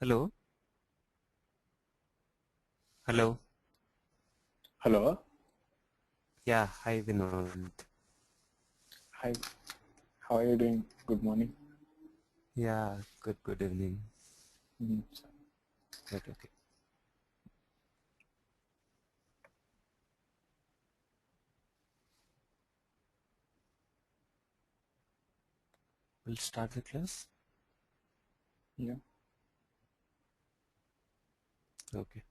Hello. Hello. Hello. Yeah. Hi, Vinod. Hi. How are you doing? Good morning. Yeah. Good evening. Mm, Okay. We'll start the class. Yeah. Okay.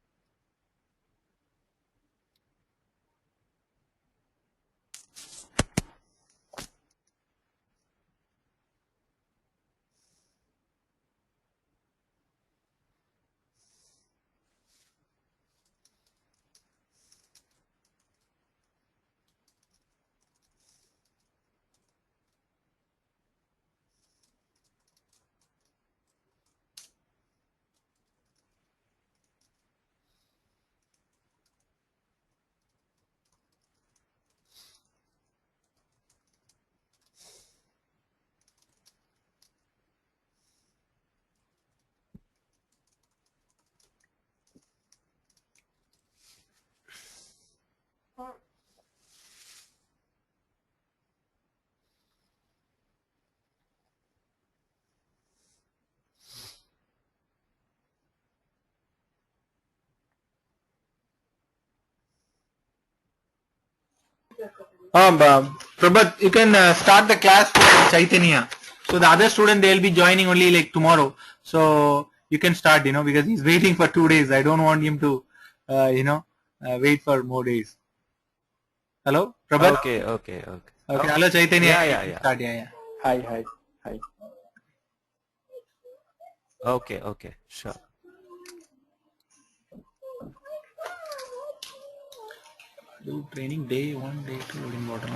Prabhat, you can start the class for Chaitanya. So the other student they'll be joining only like tomorrow. So you can start, because he's waiting for 2 days. I don't want him to, wait for more days. Hello, Prabhat. Okay. Okay, hello Chaitanya. Yeah. You Yeah. can Yeah. start. Yeah. Hi. Okay. Sure. Do training day 1, day 2, loading bottom.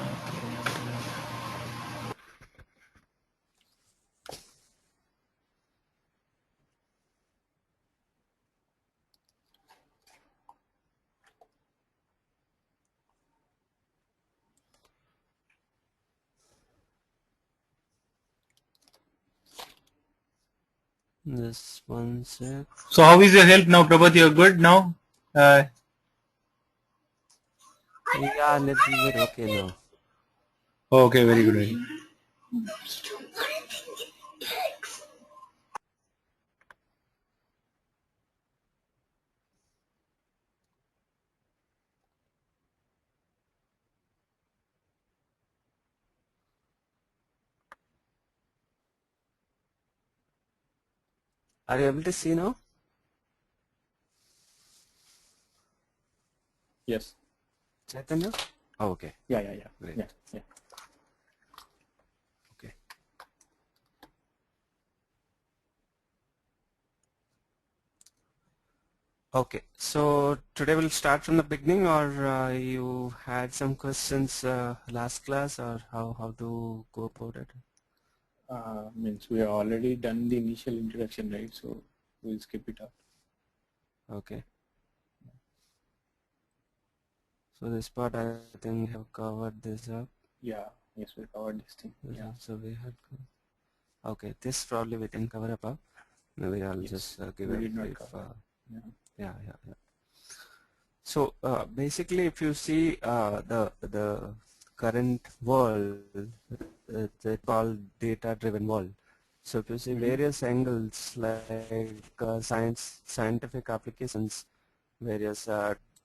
This one sec. So how is your health now, Prabhat? You're good now. Uh, Yeah, little bit okay now. okay, very good. Very good. Are you able to see now? Yes. Chaitanya? Oh, okay. Yeah. Great. Yeah. Okay. Okay. So today we'll start from the beginning, or you had some questions last class, or how to go about it? Means we have already done the initial introduction, right? So we'll skip it out. Okay. So this part I think we have covered this up. Yeah. Yes, we covered this thing. Yeah. So we had. Okay, this probably we can cover up. Maybe I'll Yes. just give We a did not brief. cover. Yeah. Yeah. So basically, if you see the current world, it's called data-driven world. So if you see Mm-hmm. various angles like scientific applications, various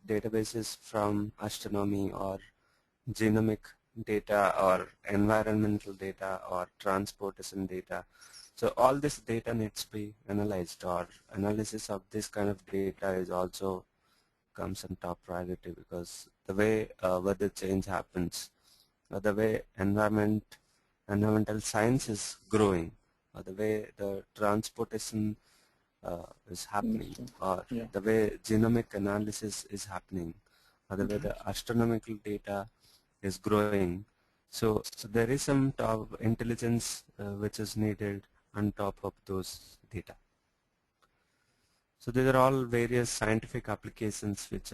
databases from astronomy or genomic data or environmental data or transportation data. So all this data needs to be analyzed, or analysis of this kind of data is also comes in top priority, because the way weather change happens, the way environmental science is growing, or the way the transportation is happening, Understood. or Yeah. the way genomic analysis is happening, or the way Mm-hmm. the astronomical data is growing. So there is some top intelligence which is needed on top of those data. So these are all various scientific applications which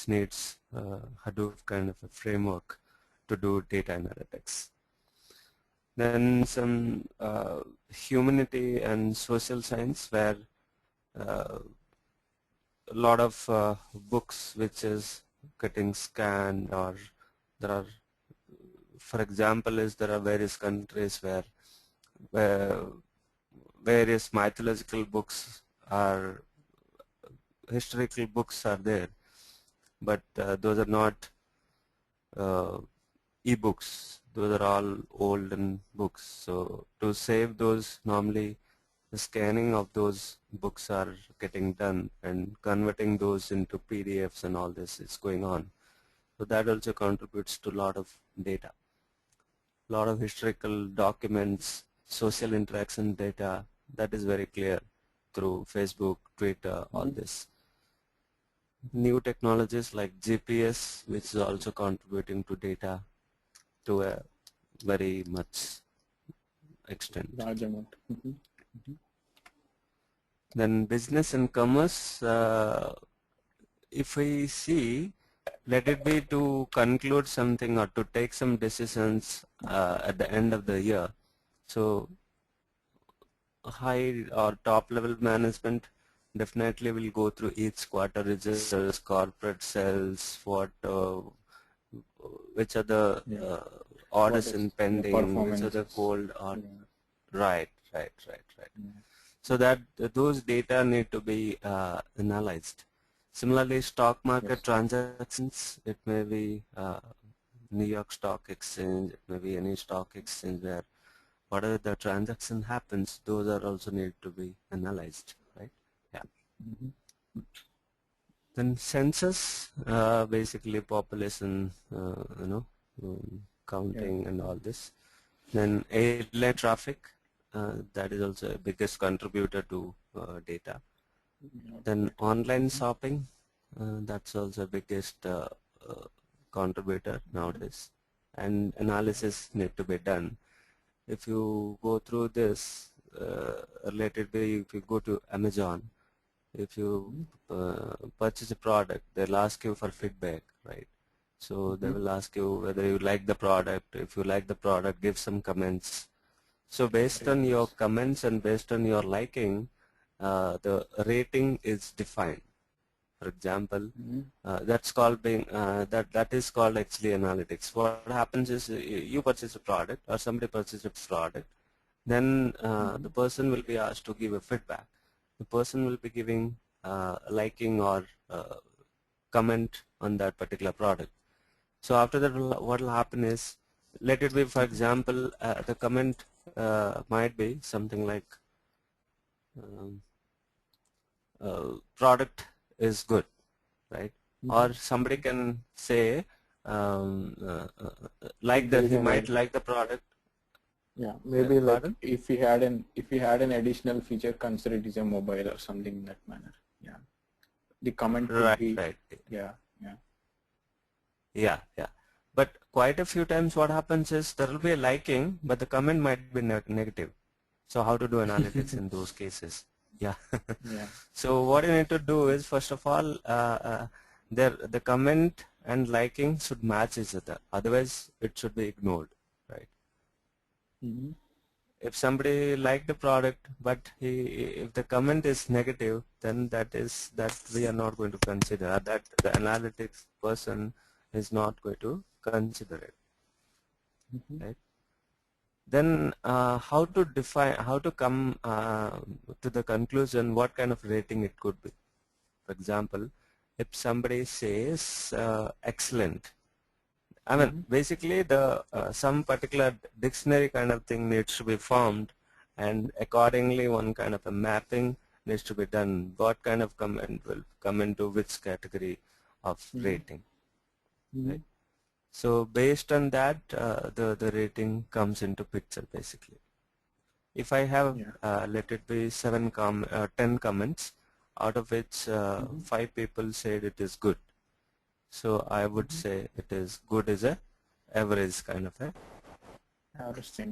needs Hadoop kind of a framework to do data analytics. Then some humanity and social science, where a lot of books which is getting scanned, or there are, for example, is there are various countries where various mythological books are, historical books are there, but those are not uh, e-books. Those are all olden books. So to save those, normally the scanning of those books are getting done, and converting those into PDFs and all this is going on. So that also contributes to a lot of data, a lot of historical documents, social interaction data. That is very clear through Facebook, Twitter, all this. New technologies like GPS, which is also contributing to data to a very much extent. Large amount. Then business and commerce, if we see, let it be to conclude something or to take some decisions at the end of the year. So high or top level management definitely will go through each quarter results, corporate sales, which are the orders in pending, which are the cold, right. So that those data need to be analyzed. Similarly, stock market transactions, it may be New York Stock Exchange, it may be any stock exchange where whatever the transaction happens, those are also need to be analyzed, right? Yeah. Then census, basically population, counting and all this. Then airline traffic, that is also a biggest contributor to data. Then online shopping, that's also biggest contributor nowadays, and analysis need to be done. If you go through this, related way, if you go to Amazon, if you purchase a product, they'll ask you for feedback, right? So they will ask you whether you like the product. If you like the product, give some comments. So based on your comments and based on your liking, the rating is defined. For example, that's called being that is called actually analytics. What happens is you purchase a product or somebody purchases a product, then the person will be asked to give a feedback. The person will be giving liking or comment on that particular product. So after that, what will happen is, let it be, for example, the comment might be something like product is good, right? Or somebody can say like that he might like the product. Yeah, maybe like if we had an additional feature, consider it is a mobile or something in that manner. Yeah, the comment could be right. Yeah. But quite a few times what happens is there will be a liking, but the comment might be negative. So how to do analytics in those cases? Yeah. So what you need to do is, first of all, the comment and liking should match each other. Otherwise, it should be ignored, right? If somebody liked the product, but if the comment is negative, then that we are not going to consider. That the analytics person is not going to consider it, right? Then how to come to the conclusion what kind of rating it could be. For example, if somebody says excellent, I mean basically the some particular dictionary kind of thing needs to be formed, and accordingly one kind of a mapping needs to be done. What kind of comment will come into which category of rating, right? So based on that, the rating comes into picture basically. If I have, let it be 10 comments, out of which 5 people said it is good. So I would say it is good is a average kind of a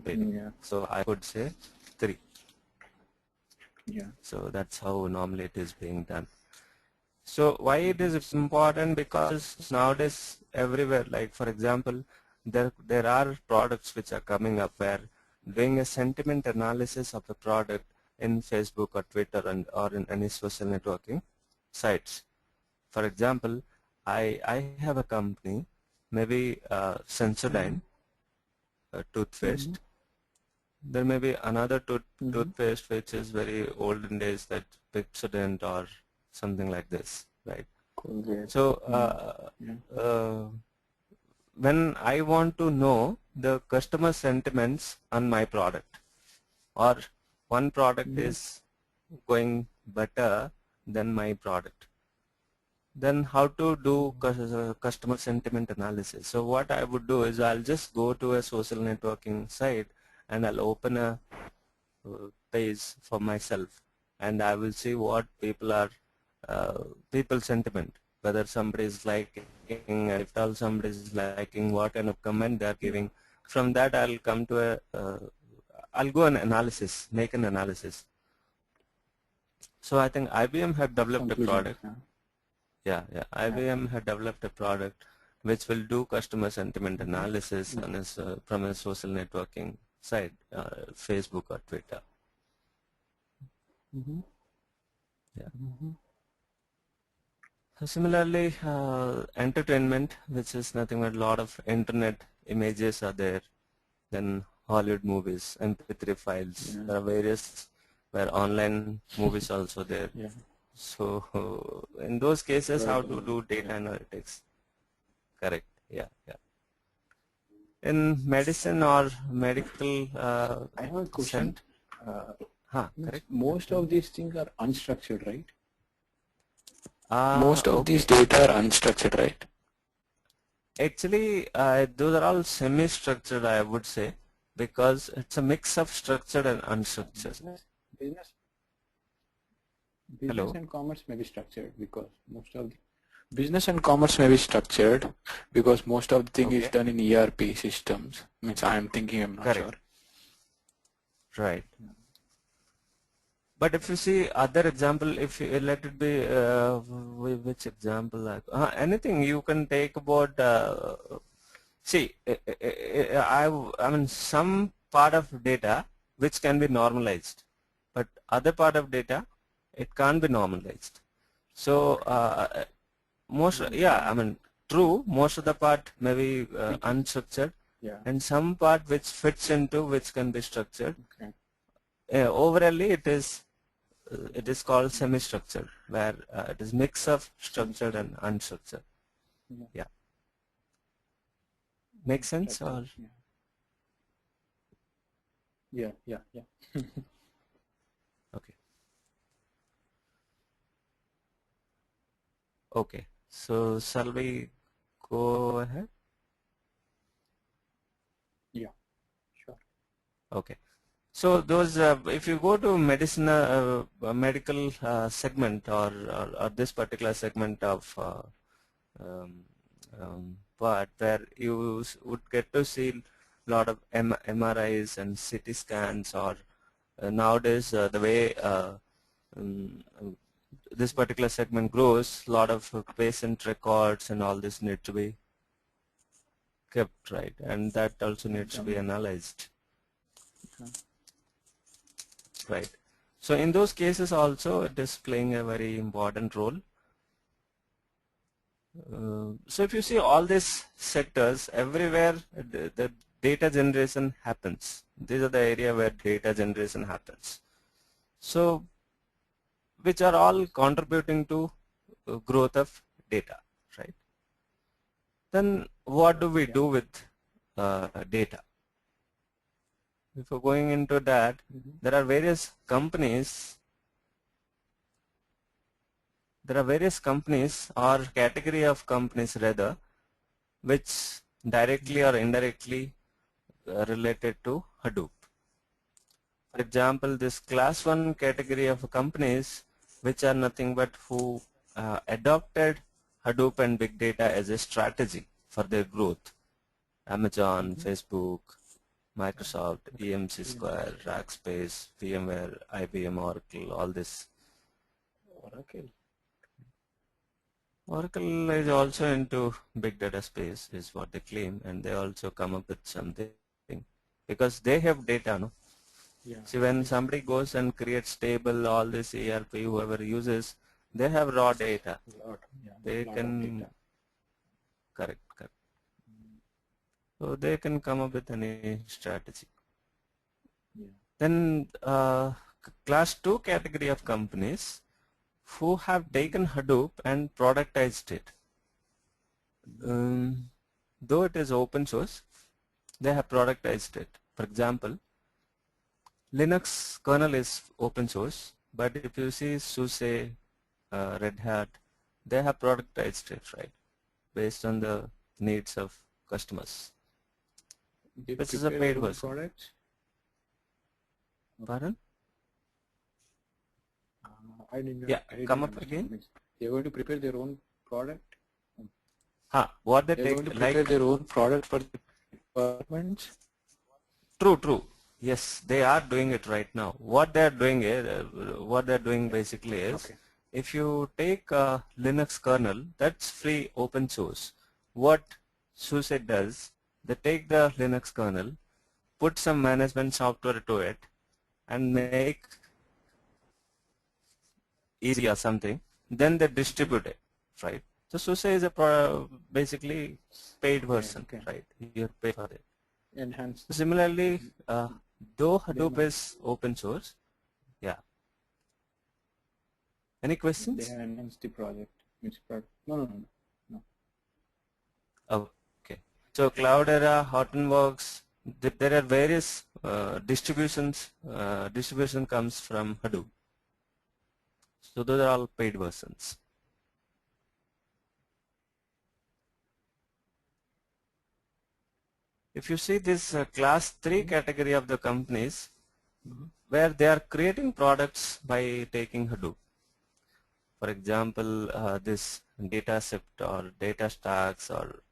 rating. So I would say 3. So that's how normally it is being done. So why it is important? Because nowadays everywhere, like for example, there are products which are coming up where doing a sentiment analysis of the product in Facebook or Twitter or in any social networking sites. For example, I have a company, maybe Sensodyne toothpaste. There may be another toothpaste which is very olden days, that Pepsodent or something like this, right? So when I want to know the customer sentiments on my product, or one product is going better than my product, then how to do customer sentiment analysis? So what I would do is I'll just go to a social networking site and I'll open a page for myself, and I will see what people are people sentiment, whether somebody is liking, if all somebody is liking, what kind of comment they are giving. From that I'll come to a I'll go an analysis, make an analysis. So I think IBM had developed a product. IBM had developed a product which will do customer sentiment analysis on from a social networking site, Facebook or Twitter. Similarly, entertainment, which is nothing but a lot of internet images are there, then Hollywood movies, MP3 files, there are various where online movies also there. So in those cases, how to do data analytics? Correct. In medicine or medical, I have a question. Correct. Most of these things are unstructured, right? Most of these data are unstructured, right? Actually, those are all semi-structured, I would say, because it's a mix of structured and unstructured. Business and commerce may be structured because most of the business and commerce may be structured because most of the thing is done in ERP systems. Means I am thinking, I'm not sure. Right. But if you see other example, if you let it be, which example? Like anything you can take about. See, I mean some part of data which can be normalized, but other part of data it can't be normalized. So most, I mean true, most of the part may be unstructured, and some part which fits into which can be structured. Overall, it is called semi-structured, where it is mix of structured and unstructured. Make sense? Or yeah. Okay. So shall we go ahead? Yeah, sure. Okay. So those, if you go to medical segment or this particular segment of part where you would get to see a lot of MRIs and CT scans, or nowadays the way this particular segment grows, a lot of patient records and all this need to be kept, right? And that also needs to be analyzed. Right. So in those cases also it is playing a very important role. So if you see all these sectors, everywhere the data generation happens. These are the area where data generation happens. So which are all contributing to growth of data, right? Then what do we do with data? If we're going into that, there are various companies. There are various companies or category of companies rather, which directly or indirectly related to Hadoop. For example, this class 1 category of companies, which are nothing but who adopted Hadoop and big data as a strategy for their growth. Amazon, Facebook, Microsoft, EMC Square, Rackspace, VMware, IBM, Oracle, all this. Oracle is also into big data space, is what they claim, and they also come up with something because they have data, no? Yeah. See, when somebody goes and creates table, all this ERP, whoever uses, they have raw data. They can, correct. So they can come up with any strategy. Yeah. Then class 2 category of companies who have taken Hadoop and productized it. Though it is open source, they have productized it. For example, Linux kernel is open source, but if you see SUSE, Red Hat, they have productized it, right, based on the needs of customers. This is a paid version. Products? Pardon? I didn't. Yeah, come up again. They're going to prepare their own product. What they They're take, going to prepare their own product for the departments. True. Yes, they are doing it right now. What they are doing is, basically is, if you take a Linux kernel, that's free open source. What SUSE does, they take the Linux kernel, put some management software to it, and make easy or something, then they distribute it, right? So SUSE is a basically paid version, right? You pay for it. Enhanced. So similarly, though Hadoop is open source, yeah. Any questions? They have enhanced the project. No. Okay. So Cloudera, Hortonworks, there are various distributions. Distribution comes from Hadoop. So those are all paid versions. If you see this class 3 category of the companies, where they are creating products by taking Hadoop. For example, this DataSift or DataStax or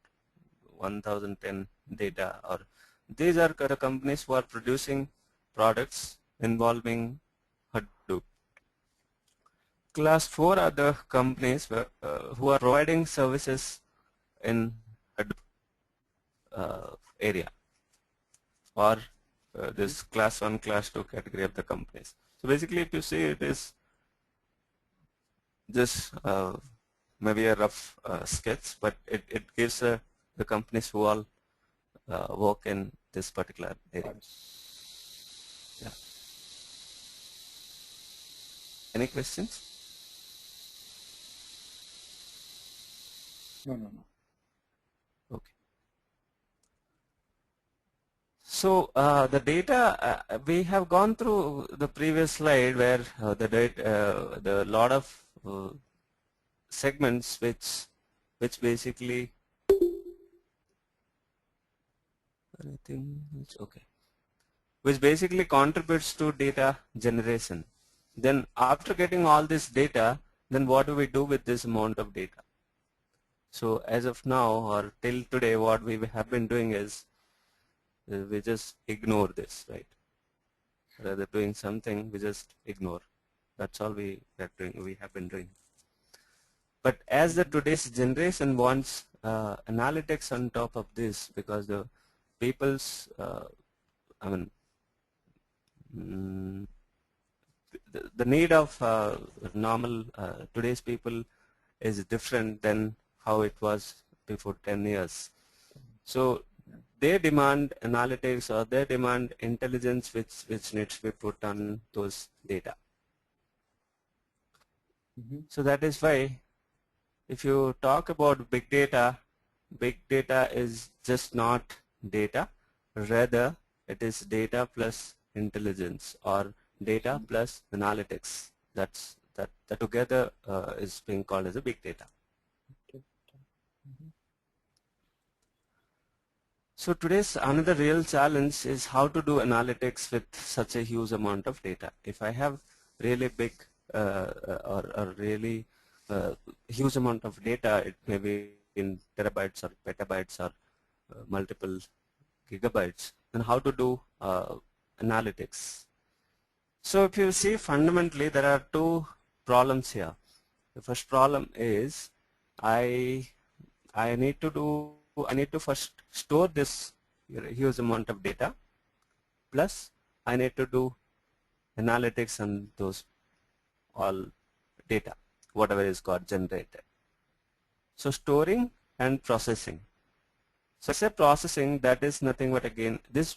1010 data, or these are the companies who are producing products involving Hadoop. Class 4 are the companies who are providing services in Hadoop area, or this class 1, class 2 category of the companies. So basically, if you see, it is just maybe a rough sketch, but it gives the companies who all work in this particular area. Yeah. Any questions? No. Okay. So the data, we have gone through the previous slide where the lot of segments which basically which basically contributes to data generation. Then after getting all this data, then what do we do with this amount of data? So as of now, or till today, what we have been doing is we just ignore this, right? Rather doing something, we just ignore. That's all we have been doing. But as the today's generation wants analytics on top of this, because the people's, the need of normal today's people is different than how it was before 10 years. So they demand analytics, or they demand intelligence which needs to be put on those data. So that is why if you talk about big data is just not data, rather it is data plus intelligence, or data plus analytics. That together is being called as a big data. So today's another real challenge is how to do analytics with such a huge amount of data. If I have really big or really huge amount of data, it may be in terabytes or petabytes or multiple gigabytes, then how to do analytics? So if you see, fundamentally there are two problems here. The first problem is I need to first store this huge amount of data, plus I need to do analytics on those all data, whatever is got generated. So storing and processing. So say processing, that is nothing but again this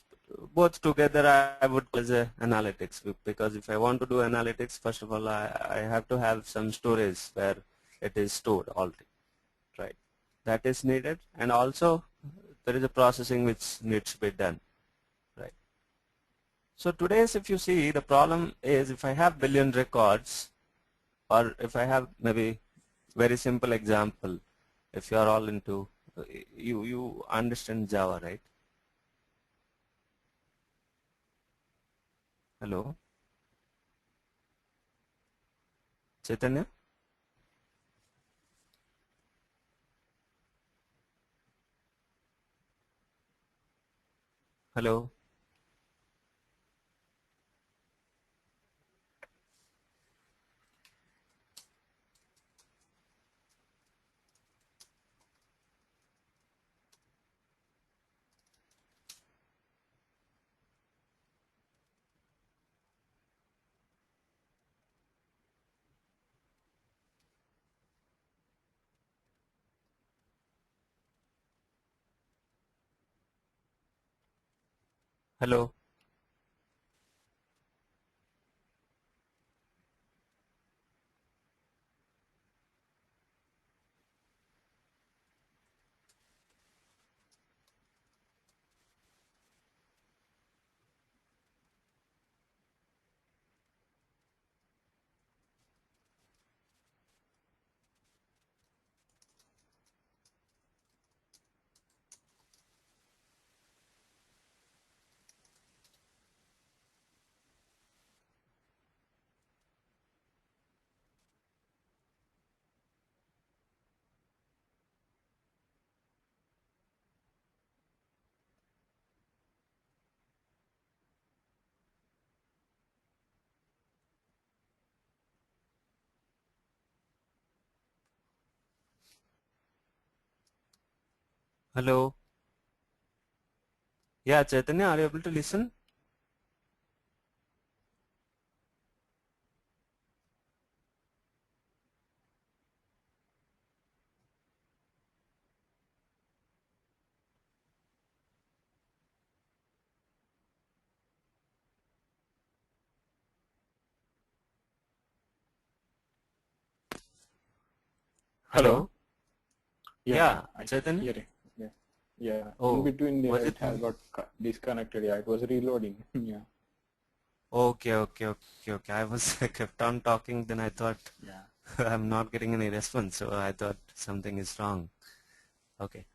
both together I would call as a analytics, because if I want to do analytics, first of all I have to have some storage where it is stored already, right? That is needed, and also there is a processing which needs to be done, right? So today's, if you see, the problem is if I have billion records, or if I have maybe very simple example, if you are all into you understand Java, right? Hello, Chaitanya? Hello? Hello? Hello? Yeah, Chaitanya, are you able to listen? Hello. Hello? Yeah, I Chaitanya? hear it. Yeah. Yeah. In Oh, between was there, it? it has got disconnected. Yeah, it was reloading. Yeah. Okay, okay, okay, okay. I was I kept on talking, then I thought Yeah. I'm not getting any response, so I thought something is wrong. Okay,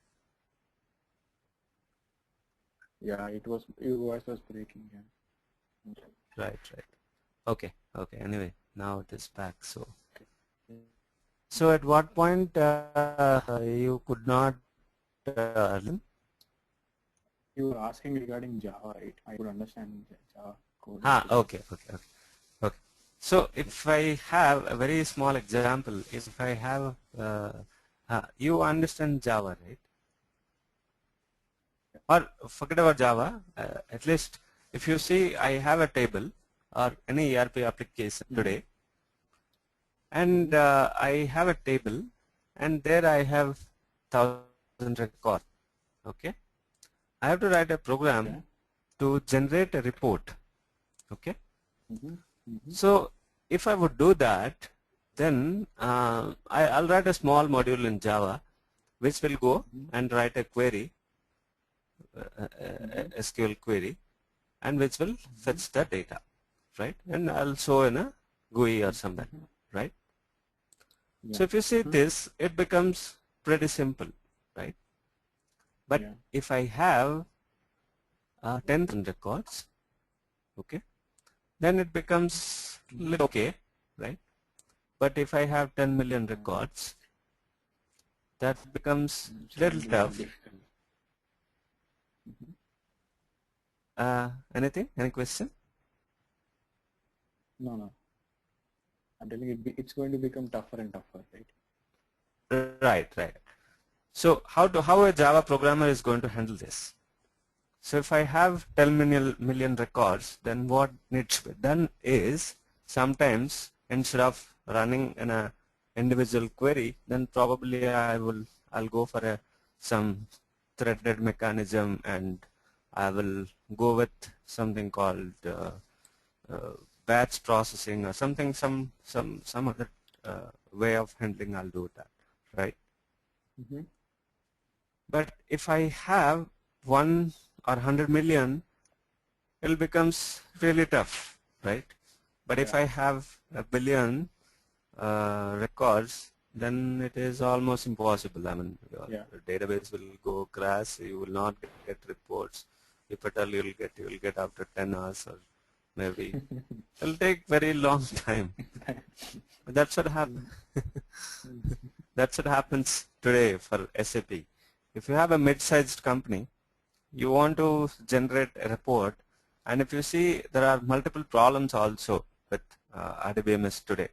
Yeah. It was your voice was breaking. Yeah. Okay. right, right. Okay, okay. Anyway, now it is back. So at what point you could not learn? You were asking regarding Java, right? I could understand Java code and Ah, everything. okay, okay, okay, okay. So if I have a very small example, if I have, you understand Java, right? Or forget about Java, at least if you see I have a table or any ERP application today, and I have a table, and there I have 1,000 records, okay? I have to write a program Okay. to generate a report, okay? Mm-hmm. Mm-hmm. So if I would do that, then I'll write a small module in Java which will go and write a query, SQL query, and which will fetch the data, right? And I'll show in a GUI or somewhere, right? Yeah. So if you see this, it becomes pretty simple, right? But Yeah. if I have 10,000 records, okay, then it becomes little okay, right? But if I have 10 million records, that becomes It's little going to be more tough. difficult. Anything? Any question? No, no. I'm telling you, it's going to become tougher and tougher, right? Right, right. So how a Java programmer is going to handle this? So if I have 10 million records, then what needs to be done is, sometimes instead of running in a individual query, then probably I'll go for some threaded mechanism, and I will go with something called batch processing or something, some other way of handling. I'll do that, right? But if I have 1 or 100 million, it becomes really tough, right? But if I have a billion records, then it is almost impossible. I mean, your database will go crash. You will not get reports. If at all you'll get after 10 hours, or maybe it'll take very long time. That's what happens. That's what happens today for SAP. If you have a mid-sized company, you want to generate a report, and if you see, there are multiple problems also with RDBMS today.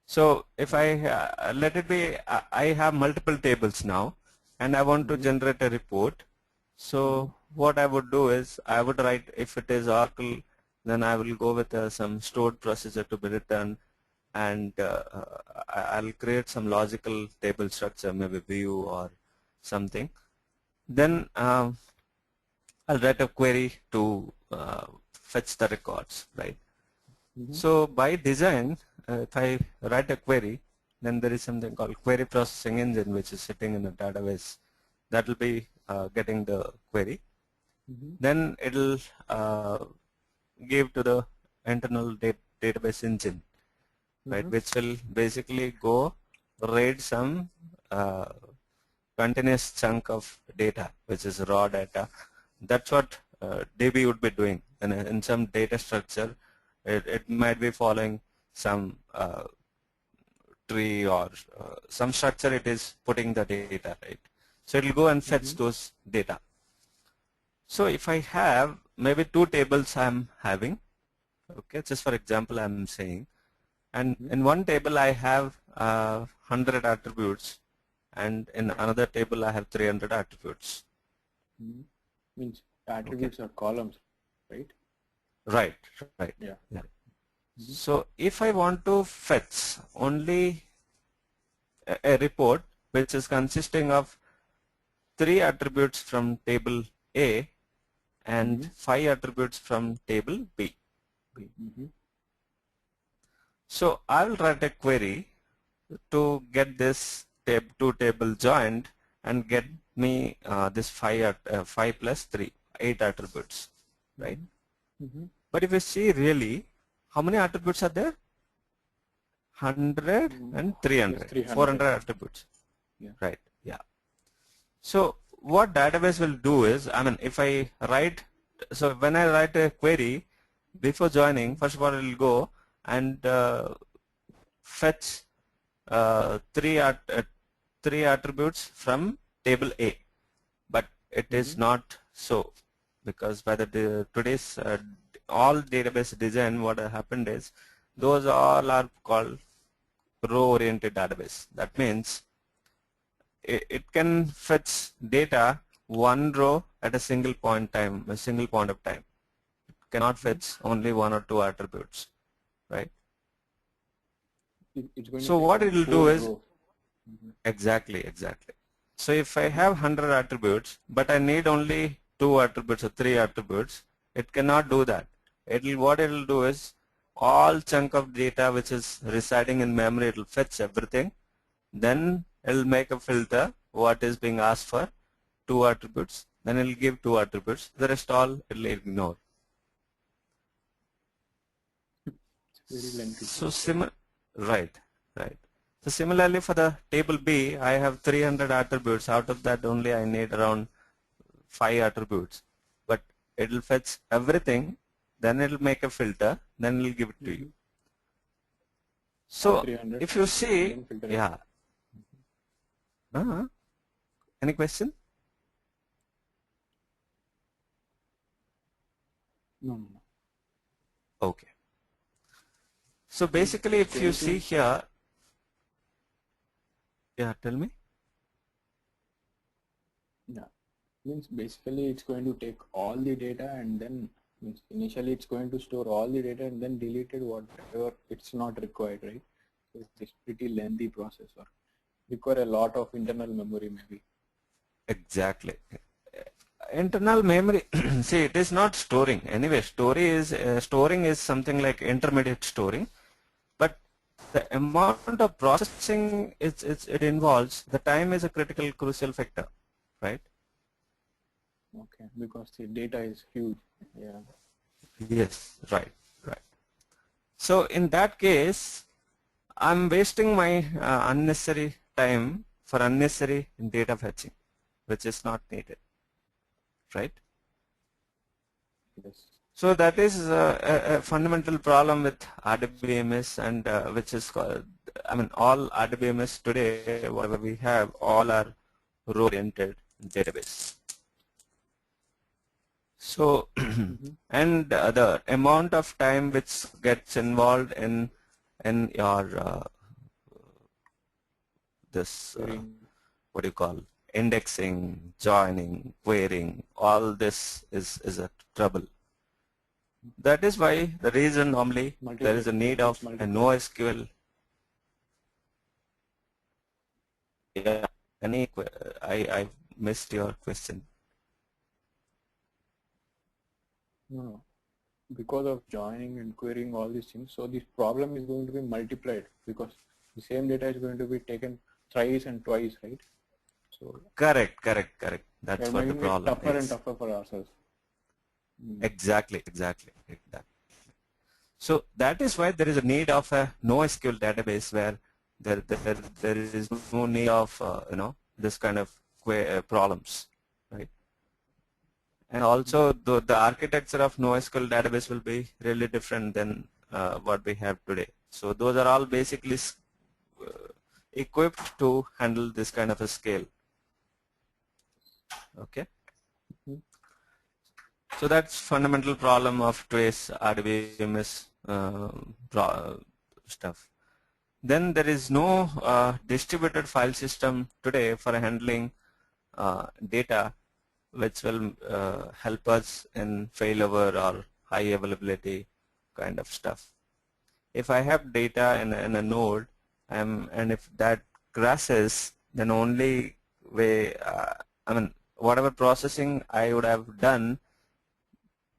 So if I let it be, I have multiple tables now, and I want to generate a report. So what I would do is, I would write, if it is Oracle, then I will go with some stored procedure to be returned, and I'll create some logical table structure, maybe view or something. Then I'll write a query to fetch the records, right? So by design, if I write a query, then there is something called query processing engine, which is sitting in the database. That will be getting the query. Then it will give to the internal database engine, right, which will basically go read some continuous chunk of data, which is raw data. That's what DB would be doing. And in some data structure, it might be following some tree or some structure. It is putting the data, right? So it will go and fetch those data. So if I have maybe 2 tables I'm having, okay, just for example I'm saying, and in one table I have 100 attributes, and in another table I have 300 attributes. Means attributes are columns, right? Right. Yeah. So if I want to fetch only a report which is consisting of 3 attributes from table A and 5 attributes from table B. So I will write a query to get this 2 table joined and get me this 5 plus 3, 8 attributes, right? But if you see really, how many attributes are there? 100 and 300, 400 attributes, right? Yeah. So what database will do is, I mean, if I write, so when I write a query, before joining, first of all it will go and fetch 3 attributes from table A, but it is not so, because by the today's all database design, what happened is, those all are called row-oriented database. That means it can fetch data 1 row at a single point of time. It cannot fetch only 1 or 2 attributes, right? So what it will do is, exactly. So if I have 100 attributes, but I need only 2 attributes or 3 attributes, it cannot do that. What it will do is, all chunk of data which is residing in memory, it will fetch everything. Then it will make a filter what is being asked for 2 attributes. Then it will give 2 attributes. The rest all it will ignore. Very lengthy. So right. So similarly for the table B, I have 300 attributes. Out of that only I need around 5 attributes. But it will fetch everything, then it will make a filter, then it will give it to you. So if you see, yeah. Any question? No. Okay. So basically, if you see here, yeah, tell me. Yeah. Means basically it's going to take all the data and then means initially it's going to store all the data and then delete it whatever it's not required, right? So it's pretty lengthy process or require a lot of internal memory maybe. Exactly. Internal memory, see, it is not storing. Anyway, storing is something like intermediate storing, but the amount of processing it involves, the time is a critical crucial factor, right? Okay, because the data is huge. Yeah. Yes, right, right. So in that case, I'm wasting my unnecessary time for unnecessary data fetching, which is not needed, right? Yes. So that is a fundamental problem with RDBMS, and which is called, I mean, all RDBMS today, whatever we have, all are row-oriented database. So, and the amount of time which gets involved in your this what do you call, indexing, joining, querying, all this is a trouble. That is why the reason normally there is a need of a NoSQL. Yeah, I missed your question. No, because of joining and querying all these things, so this problem is going to be multiplied because the same data is going to be taken thrice and twice, right? So Correct. That's we're what the making it problem tougher and is. tougher for ourselves. Exactly. So that is why there is a need of a NoSQL database where there is no need of this kind of problems, right? And also the architecture of NoSQL database will be really different than what we have today. So those are all basically equipped to handle this kind of a scale. Okay. So that's fundamental problem of today's RDBMS stuff. Then there is no distributed file system today for handling data which will help us in failover or high availability kind of stuff. If I have data in a node and if that crashes, then only way, I mean, whatever processing I would have done,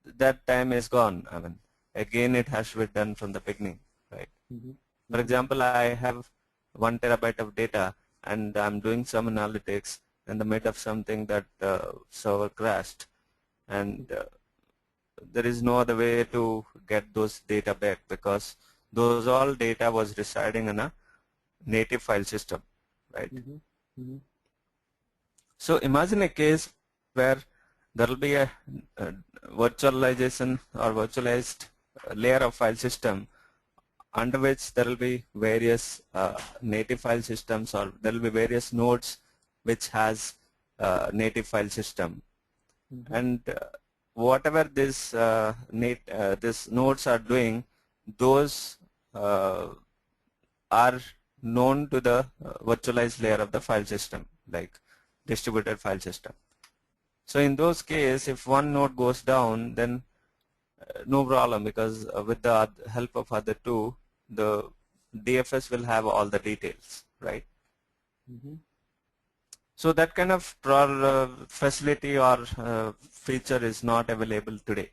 that time is gone. I mean, again it has to be done from the beginning, right? For example, I have 1 terabyte of data and I'm doing some analytics in the mid of something that server crashed, and there is no other way to get those data back because those all data was residing in a native file system, right? So imagine a case where there will be a virtualization or virtualized layer of file system under which there will be various native file systems, or there will be various nodes which has native file system, and whatever this this nodes are doing, those are known to the virtualized layer of the file system, like distributed file system. So in those cases, if one node goes down, then no problem, because with the help of other two, the DFS will have all the details, right? So that kind of facility or feature is not available today,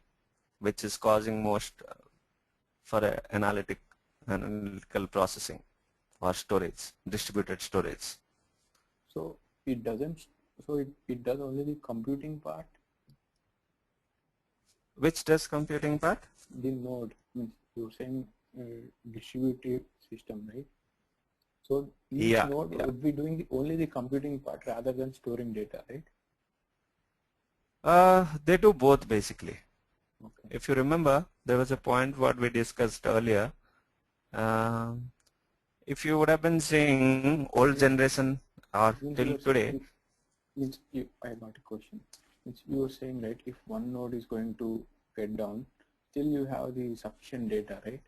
which is causing most for analytical processing or storage, distributed storage. So it doesn't. So it does only the computing part. Which does computing part? The node means you're saying distributed system, right? So each node would be doing only the computing part rather than storing data, right? They do both basically. Okay. If you remember, there was a point what we discussed earlier. If you would have been saying old generation or till today. I got a question. You were saying, right, if one node is going to get down, still you have the sufficient data, right?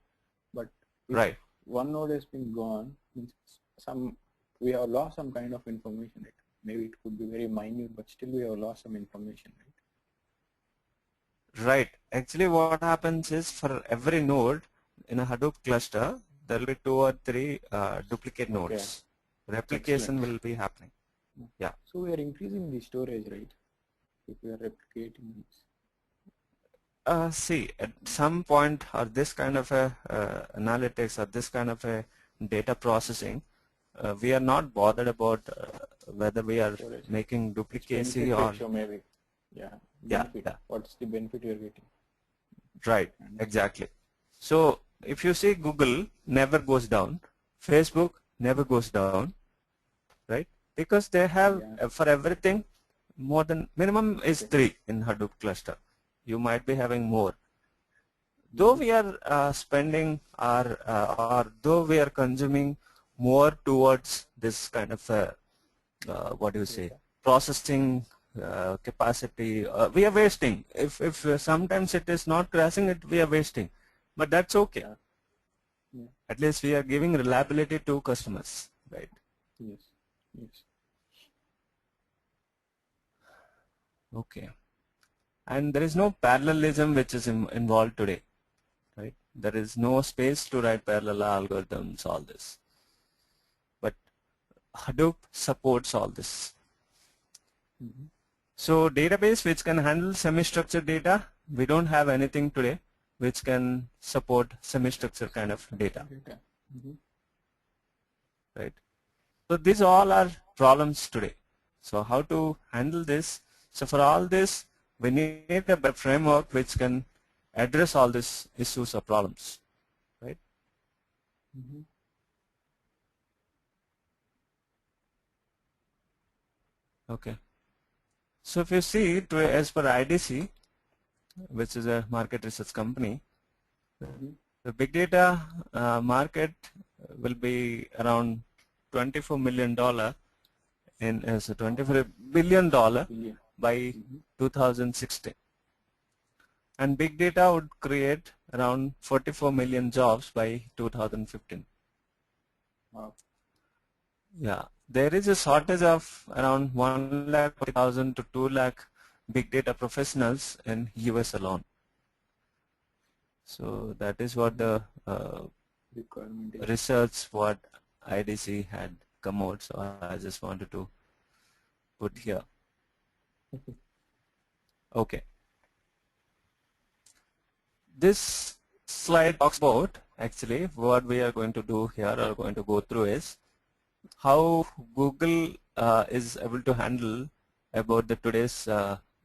But if one node has been gone, means we have lost some kind of information, right? maybe it could be very minute, but still we have lost some information, right? Right. Actually, what happens is for every node in a Hadoop cluster, there will be 2 or 3 duplicate Okay, nodes. excellent. Replication will be happening. Yeah. So we are increasing the storage, right? If we are replicating this. See, at some point, or this kind of a analytics, or this kind of a data processing, we are not bothered about whether we are Storage. making It's duplicacy benefit or ratio maybe. Yeah, yeah, benefit. yeah, What's the benefit you're getting? right, exactly. So if you see Google never goes down, Facebook never goes down, right? Because they have for everything more than minimum is 3 in Hadoop cluster. You might be having more. Though we are spending our or though we are consuming more towards this kind of what do you say processing capacity, we are wasting. If sometimes it is not crashing, it we are wasting, but that's okay. At least we are giving reliability to customers, right? Yes. Yes. Okay. And there is no parallelism which is involved today, right? There is no space to write parallel algorithms, all this. But Hadoop supports all this. So database which can handle semi-structured data, we don't have anything today which can support semi-structured kind of data, right? So these all are problems today. So how to handle this? So for all this, we need a framework which can address all these issues or problems, right? Okay. So if you see, as per IDC, which is a market research company, the big data market will be around $24 million in so $24 billion by 2016, and big data would create around 44 million jobs by 2015. Wow. Yeah, there is a shortage of around 1,40,000 to 2 lakh big data professionals in US alone. So that is what the research what IDC had come out. So I just wanted to put here. Okay. This slide talks about actually what we are going to do here or going to go through is how Google is able to handle about the today's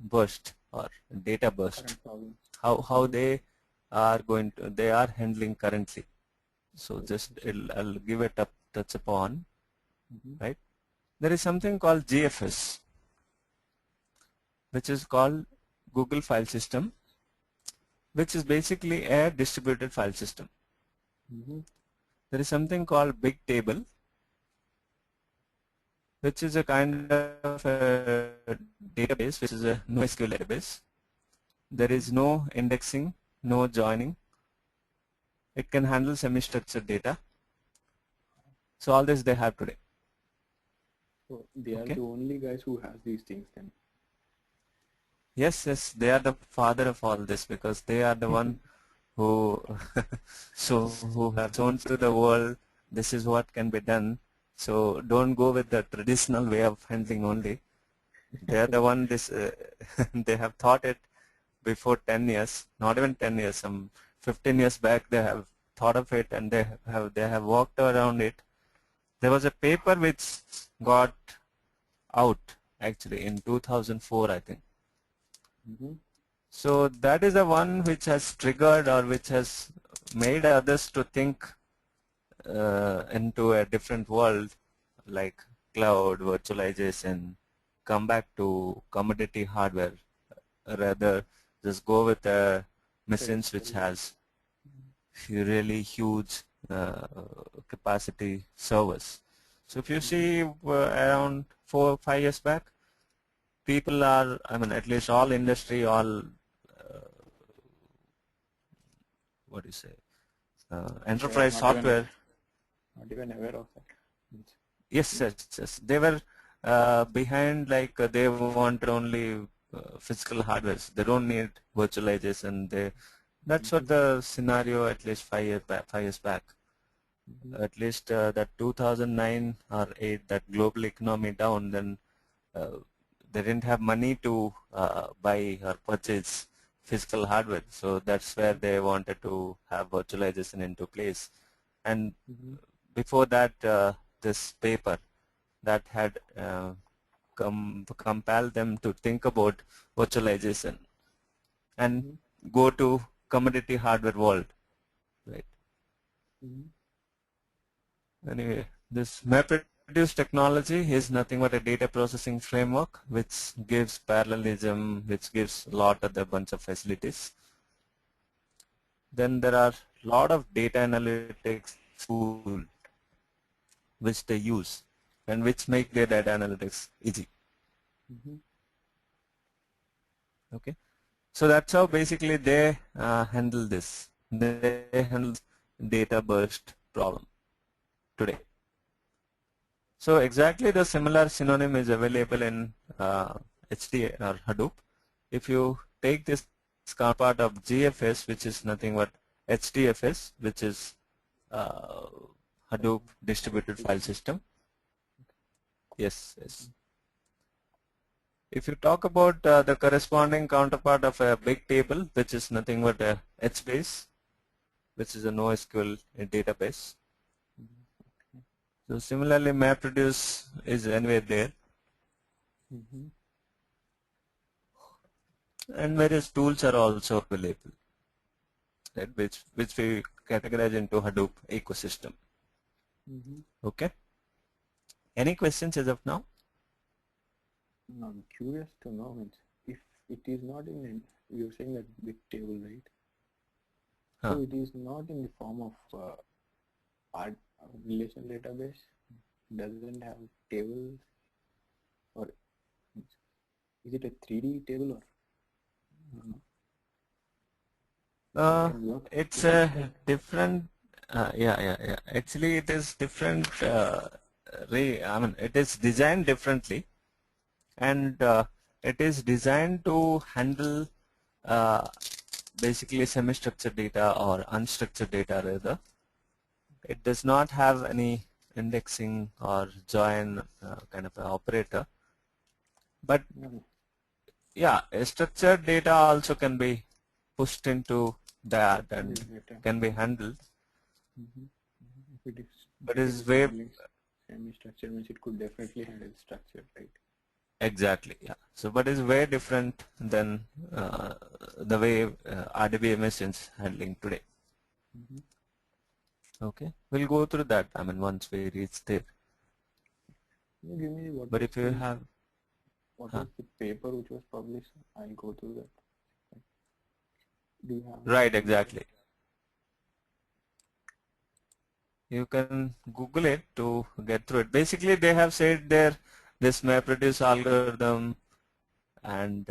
burst or data burst. How they are handling currently. So just I'll give it a touch upon, right? There is something called GFS, which is called Google File System, which is basically a distributed file system. There is something called Big Table, which is a kind of a database, which is a NoSQL database. There is no indexing, no joining. It can handle semi-structured data. So all this they have today. So they are the only guys who has these things then. Yes, yes, they are the father of all this because they are the one who who have shown to the world this is what can be done. So don't go with the traditional way of handling only. They are the one they have thought it before 10 years, not even 10 years, some 15 years back they have thought of it and they have walked around it. There was a paper which got out actually in 2004, I think. So that is the one which has triggered or which has made others to think into a different world like cloud, virtualization, come back to commodity hardware, rather just go with machines which has really huge capacity servers. So if you see around 4 or 5 years back, people are, I mean, at least all industry, all what do you say, enterprise software. Not even aware of that. Yes, yes, yes. They were behind, like they want only physical hardware. They don't need virtualization. That's what the scenario at least 5 years back. 5 years back. At least that 2009 or 8, that global economy down, then uh, they didn't have money to buy or purchase physical hardware. So that's where they wanted to have virtualization into place. And before that, this paper that had compelled them to think about virtualization and go to commodity hardware world, right? Anyway, this MapReduce technology is nothing but a data processing framework which gives parallelism, which gives a lot of the bunch of facilities. Then there are a lot of data analytics tools which they use and which make their data analytics easy. Okay, so that's how basically they handle this. They handle data burst problem today. So exactly the similar synonym is available in HD or Hadoop. If you take this counterpart of GFS, which is nothing but HDFS, which is Hadoop distributed file system. Yes, yes. If you talk about the corresponding counterpart of a big table, which is nothing but a HBase, which is a NoSQL database. So similarly, MapReduce is anywhere there. And various tools are also available, right, which we categorize into Hadoop ecosystem. Okay. Any questions as of now? No, I'm curious to know, means if it is not in, you're saying that big table, right? So it is not in the form of relation database, doesn't have tables, or is it a 3D table, or it's a different, yeah. Actually, it is different. I mean, it is designed differently, and it is designed to handle basically semi-structured data or unstructured data rather. It does not have any indexing or join kind of an operator, but yeah, structured data also can be pushed into that and can be handled. But is way semi-structured means it could definitely handle structured, right? Exactly, yeah. So, but is way different than the way RDBMS is handling today. Okay, we'll go through that. I mean, once we reach there. Give me but if you have, what is the paper which was published? I'll go through that. Do you have? Right, exactly. You can Google it to get through it. Basically, they have said there this MapReduce algorithm and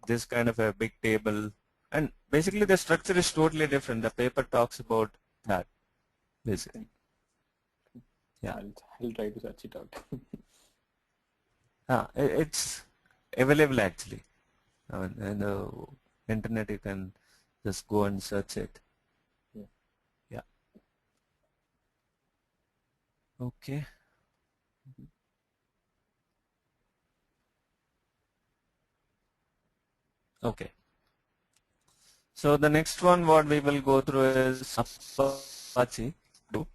this kind of a big table, and basically the structure is totally different. The paper talks about that, basically. Yeah, I'll try to search it out. it's available actually. I mean, in the internet you can just go and search it. Yeah. Okay. Okay. So the next one what we will go through is Apache Hadoop,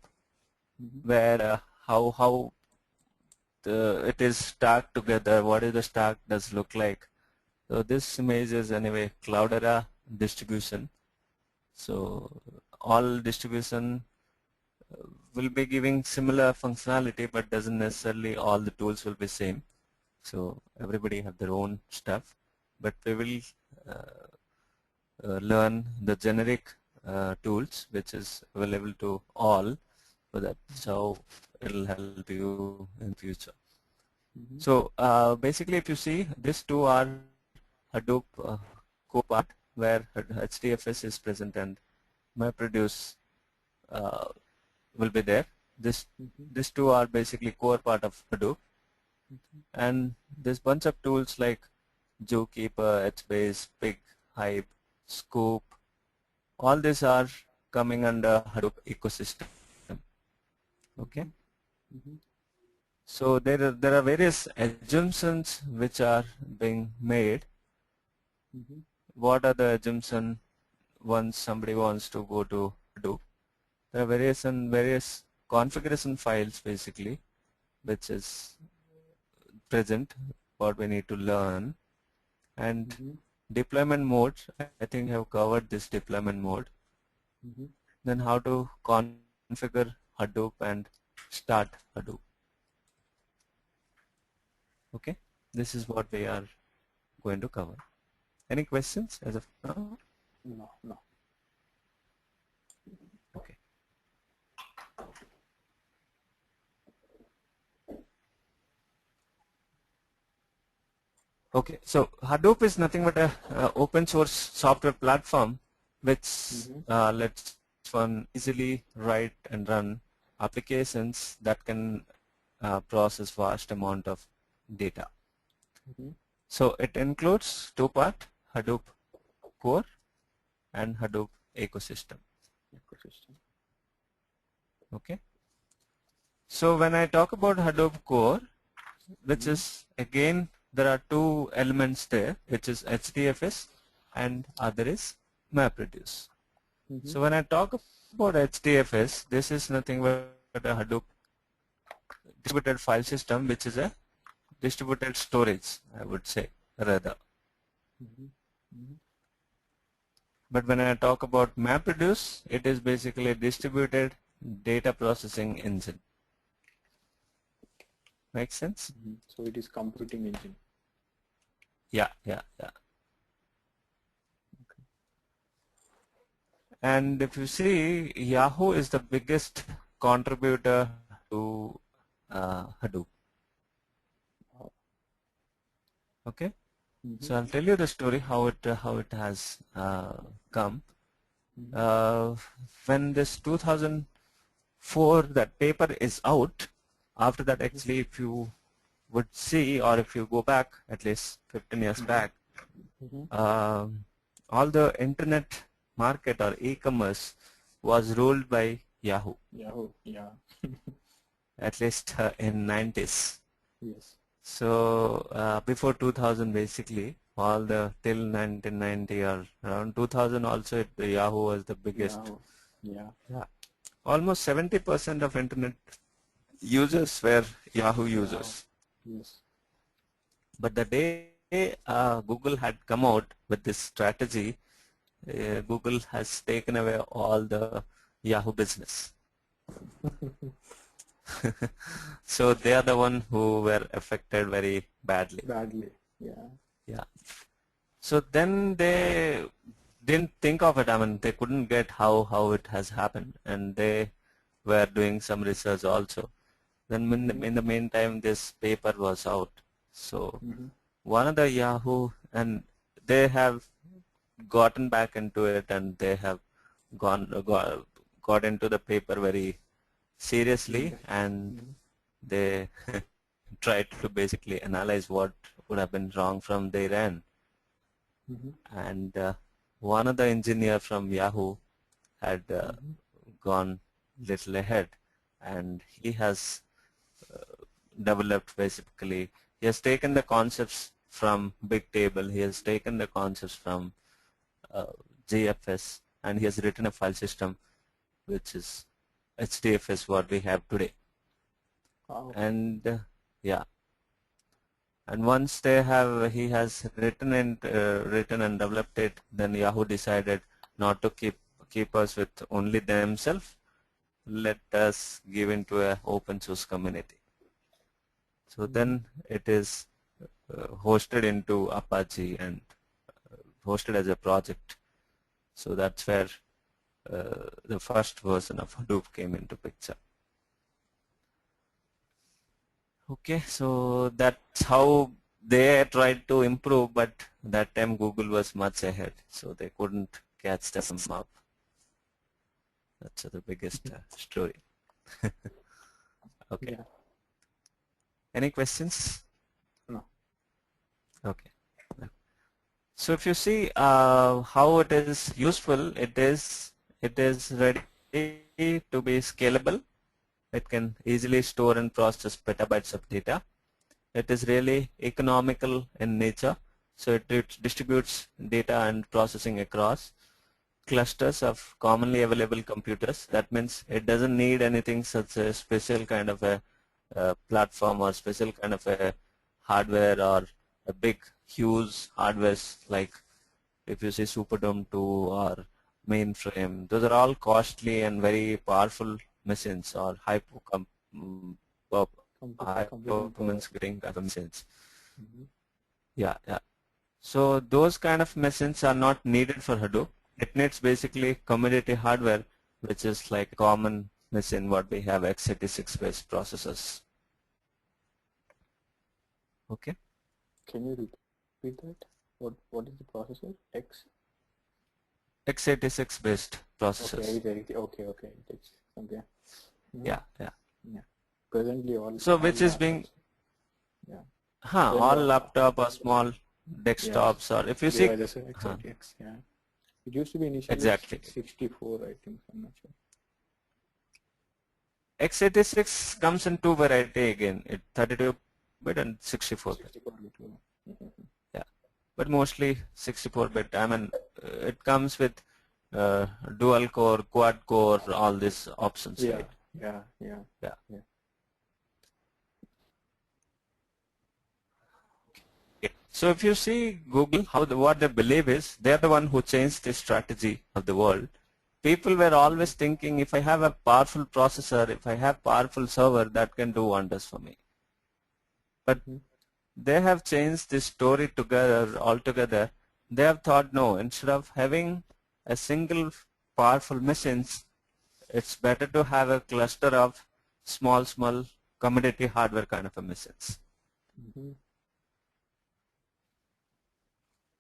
where how it is stacked together. What is the stack does look like? So this image is anyway Cloudera distribution. So all distribution will be giving similar functionality, but doesn't necessarily all the tools will be same. So everybody have their own stuff, but we will learn the generic tools which is available to all, so that's how it will help you in future. So basically, if you see, these two are Hadoop core part where HDFS is present and MapReduce will be there. These two are basically core part of Hadoop, And there's bunch of tools like Zookeeper, HBase, Pig, Hive, Scoop. All these are coming under Hadoop ecosystem. Okay. So there are various assumptions which are being made. What are the assumptions once somebody wants to go to Hadoop? There are various configuration files basically, which is present, what we need to learn. And deployment mode, I think I have covered this deployment mode. Then how to configure Hadoop and start Hadoop. Okay, this is what we are going to cover. Any questions as of now? No. Okay. Okay, so Hadoop is nothing but a open source software platform which lets one easily write and run applications that can process vast amount of data. So it includes two parts, Hadoop core and Hadoop ecosystem. Okay. So when I talk about Hadoop core, which is again there are two elements there, which is HDFS and other is MapReduce. So when I talk about HDFS, this is nothing but a Hadoop distributed file system, which is a distributed storage, I would say rather. But when I talk about MapReduce, it is basically a distributed data processing engine. Make sense? So it is computing engine. Yeah. And if you see, Yahoo is the biggest contributor to Hadoop. Okay, so I'll tell you the story how it has come. When this 2004 that paper is out, after that actually if you would see, or if you go back at least 15 years back, all the internet market or e-commerce was ruled by Yahoo. Yahoo, yeah. At least in 90s. Yes. So before 2000 basically, all the till 1990 or around 2000 also the Yahoo was the biggest. Yahoo. Yeah. Almost 70% of internet users were Yahoo users. Yes. But the day Google had come out with this strategy, Google has taken away all the Yahoo business. So they are the one who were affected very badly. Yeah. So then they didn't think of it. I mean, they couldn't get how it has happened, and they were doing some research also. Then in the meantime, this paper was out. So one of the Yahoo, and they have gotten back into it, and they have got into the paper very seriously, and they tried to basically analyze what would have been wrong from their end. And one of the engineer from Yahoo had gone little ahead, and he has developed basically, he has taken the concepts from Big Table, he has taken the concepts from GFS, and he has written a file system which is HDFS what we have today. And yeah, and once he has written and developed it, then Yahoo decided not to keep us with only themselves. Let us give into a open source community. So then it is hosted into Apache and hosted as a project. So that's where the first version of Hadoop came into picture. Okay, so that's how they tried to improve, but that time Google was much ahead, so they couldn't catch them up. That's the biggest story. Okay. Any questions? No. Okay. So if you see how it is useful, it is ready to be scalable. It can easily store and process petabytes of data. It is really economical in nature, so it distributes data and processing across clusters of commonly available computers. That means it doesn't need anything such a special kind of a platform or special kind of a hardware or a big huge hardwares like if you say Superdome 2 or mainframe. Those are all costly and very powerful machines or high Computing power. performance computing kind of machines. Mm-hmm. Yeah. So those kind of machines are not needed for Hadoop. It needs basically commodity hardware, which is like common machine what we have x86 based processors. Okay. Can you repeat that? What is the processor? x86 based processors. Okay. Okay. Mm-hmm. Yeah. Yeah. Presently So all which is being laptops. Yeah. all laptop or small Yeah. desktops or if you They see are just x86. Yeah. It used to be initially exactly 64, I think. I'm not sure. x86 comes in two variety again, 32-bit and 64-bit. 64-bit. Yeah, but mostly 64-bit. I mean, it comes with dual core, quad core, all these options, Yeah. right? Yeah. Okay. So if you see Google, what they believe is they are the one who changed the strategy of the world. People were always thinking, if I have a powerful processor, if I have powerful server, that can do wonders for me. But they have changed this story altogether. They have thought, no, instead of having a single powerful machines, it's better to have a cluster of small commodity hardware kind of a machines.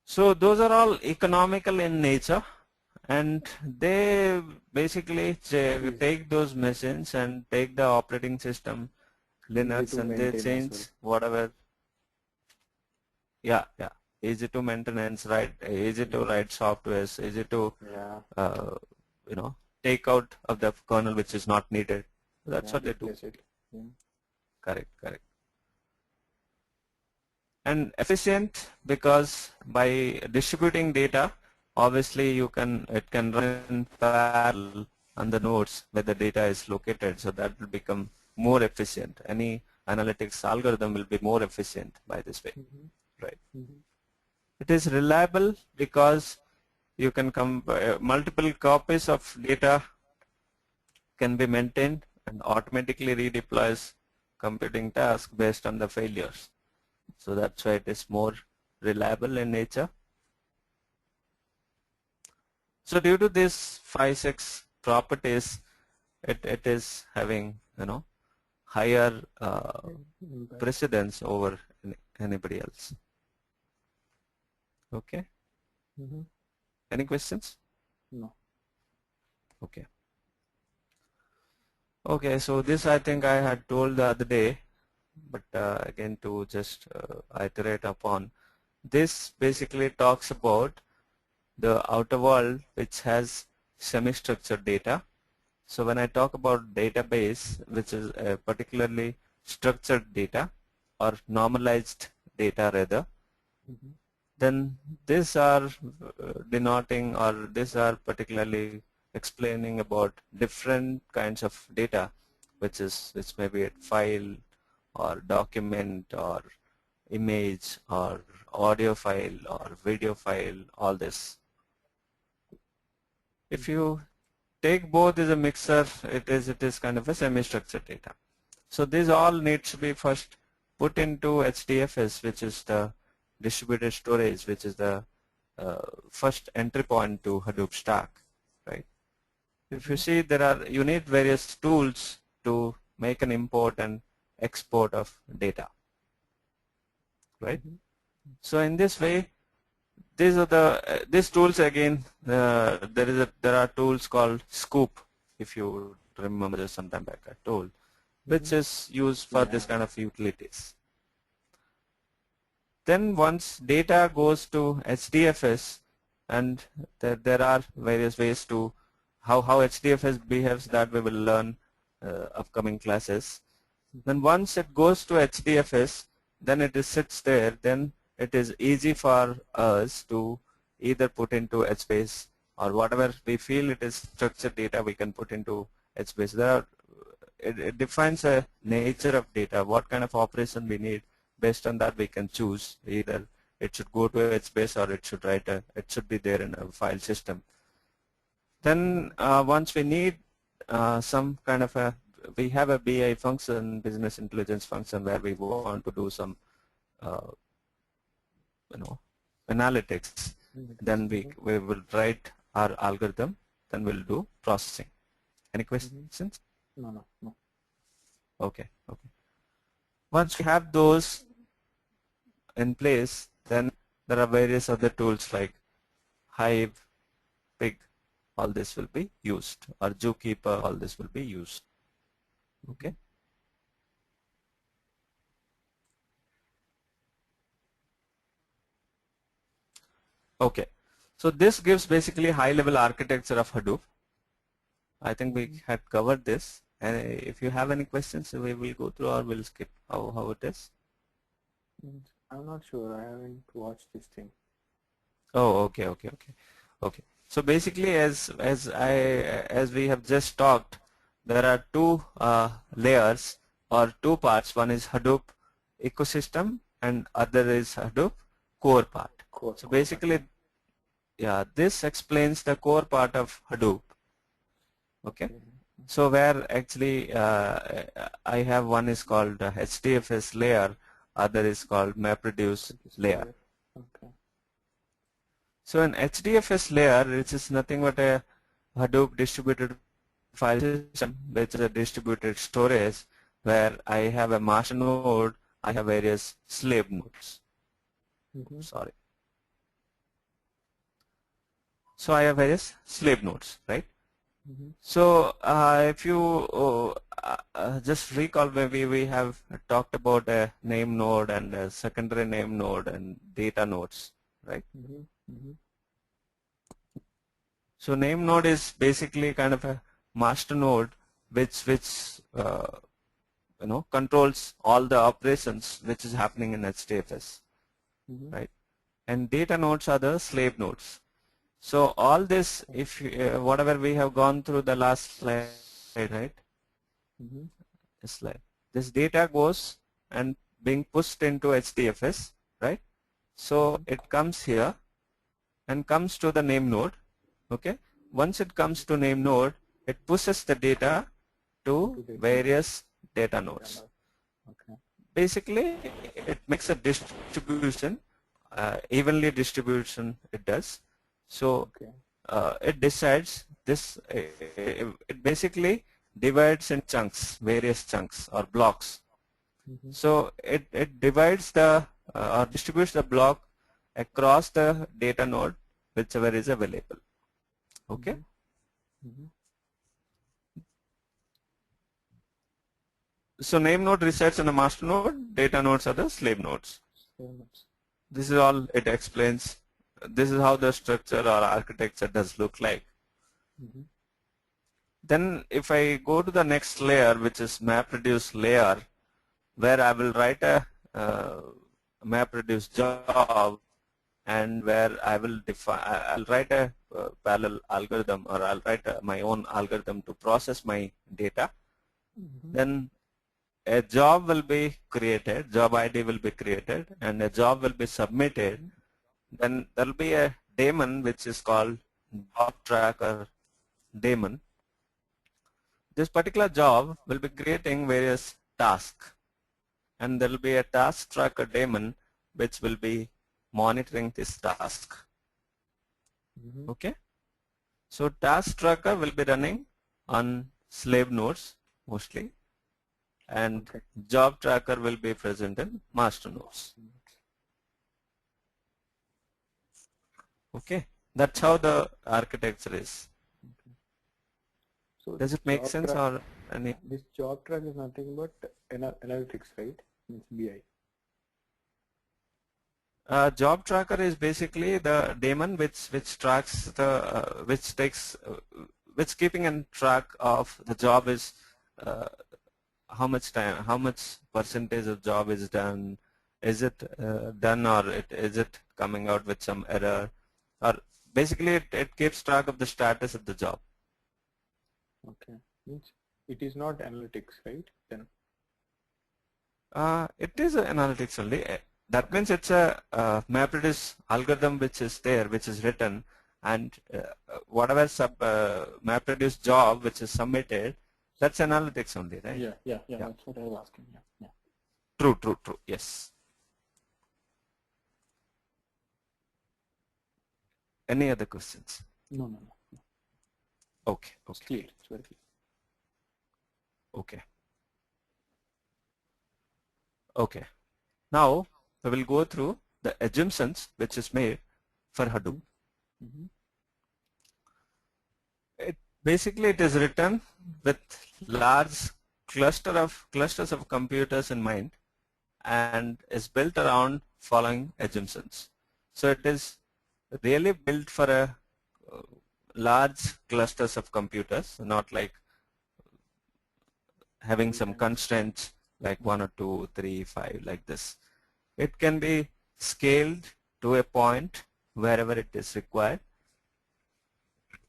So those are all economical in nature, and they basically take those machines and take the operating system Easy Linux to and they maintain as well. change whatever. Yeah, easy to maintenance, right? Easy to write softwares, easy to take out of the kernel which is not needed. That's what they do. Replace it. Yeah. Correct. And efficient because by distributing data, obviously it can run in parallel on the nodes where the data is located, so that will become more efficient. Any analytics algorithm will be more efficient by this way, right? It is reliable because you can multiple copies of data can be maintained and automatically redeploys computing tasks based on the failures. So that's why it is more reliable in nature. So due to these 5-6 properties, it is having higher precedence over anybody else. Okay. Any questions? No. Okay. Okay, so this I think I had told the other day, but again to just iterate upon, this basically talks about the outer world which has semi-structured data. So when I talk about database, which is particularly structured data or normalized data rather, then these are denoting or these are particularly explaining about different kinds of data, which may be a file or document or image or audio file or video file, all this. If you take both as a mixer, it is kind of a semi-structured data. So this all needs to be first put into HDFS, which is the distributed storage, which is the first entry point to Hadoop stack, right? If you see, you need various tools to make an import and export of data, right? So in this way, these tools again. There are tools called Scoop. If you remember, just some time back I told. which is used for this kind of utilities. Then once data goes to HDFS, and there are various ways to how HDFS behaves that we will learn upcoming classes. Then once it goes to HDFS, then it sits there, then it is easy for us to either put into HBase or whatever we feel it is structured data we can put into HBase. It defines a nature of data, what kind of operation we need. Based on that we can choose either it should go to HBase or it should be there in a file system. Then once we need some kind of we have a BI function, business intelligence function, where we want to do some analytics. Then we will write our algorithm, then we'll do processing. Any questions? No. Okay. Once we have those in place, then there are various other tools like Hive, Pig, all this will be used, or Zookeeper, all this will be used. Okay. Okay. So this gives basically high-level architecture of Hadoop. I think we had covered this. And if you have any questions, we will go through or we'll skip how it is. I'm not sure. I haven't watched this thing. Oh, okay. So basically, as we have just talked, there are two layers or two parts. One is Hadoop ecosystem, and other is Hadoop core part. So basically, yeah, this explains the core part of Hadoop. Okay. So where actually I have one is called HDFS layer, other is called MapReduce layer. Okay. So an HDFS layer, which is nothing but a Hadoop distributed file system, which is a distributed storage, where I have a master node, I have various slave nodes. Sorry. So I have various slave nodes, right? So if you just recall, maybe we have talked about a name node and a secondary name node and data nodes, right? So name node is basically kind of a master node which controls all the operations which is happening in HDFS, right? And data nodes are the slave nodes. So all this, if whatever we have gone through the last slide, right? This slide. This data goes and being pushed into HDFS, right? So it comes here and comes to the name node. Okay. Once it comes to name node, it pushes the data to various data nodes. Okay. Basically, it makes a distribution, evenly distribution. It does. So it decides this. It basically divides in chunks, various chunks or blocks. So it divides the or distributes the block across the data node, whichever is available. Okay. So name node resides in the master node. Data nodes are the slave nodes. This is all it explains. This is how the structure or architecture does look like. Then if I go to the next layer, which is MapReduce layer, where I will write a MapReduce job, and where I will define, I'll write a parallel algorithm, or I'll write my own algorithm to process my data. Then a job will be created, job ID will be created, and a job will be submitted. Then there will be a daemon which is called job tracker daemon. This particular job will be creating various tasks, and there will be a task tracker daemon which will be monitoring this task. Okay. So task tracker will be running on slave nodes mostly, and job tracker will be present in master nodes. Okay, that's how the architecture is. So does it make sense or? Any? This job track is nothing but analytics, right? It's BI. Job tracker is basically the daemon which tracks the which keeping in track of the job is how much time, how much percentage of job is done, is it done, or is it coming out with some error, or basically it keeps track of the status of the job. Okay. Means it is not analytics, right? Then. It is analytics only. That means it's a MapReduce algorithm which is there, which is written, and whatever MapReduce job which is submitted, that's analytics only, right? Yeah. That's what I was asking. Yeah. True. Yes. Any other questions? No. Okay. It's clear. It's very clear. Okay. Now we will go through the assumptions which is made for Hadoop. Mm-hmm. Basically, it is written with large clusters of computers in mind, and is built around following assumptions. So it is really built for a large clusters of computers, not like having some constraints like 1 or 2, 3, 5 like this. It can be scaled to a point wherever it is required,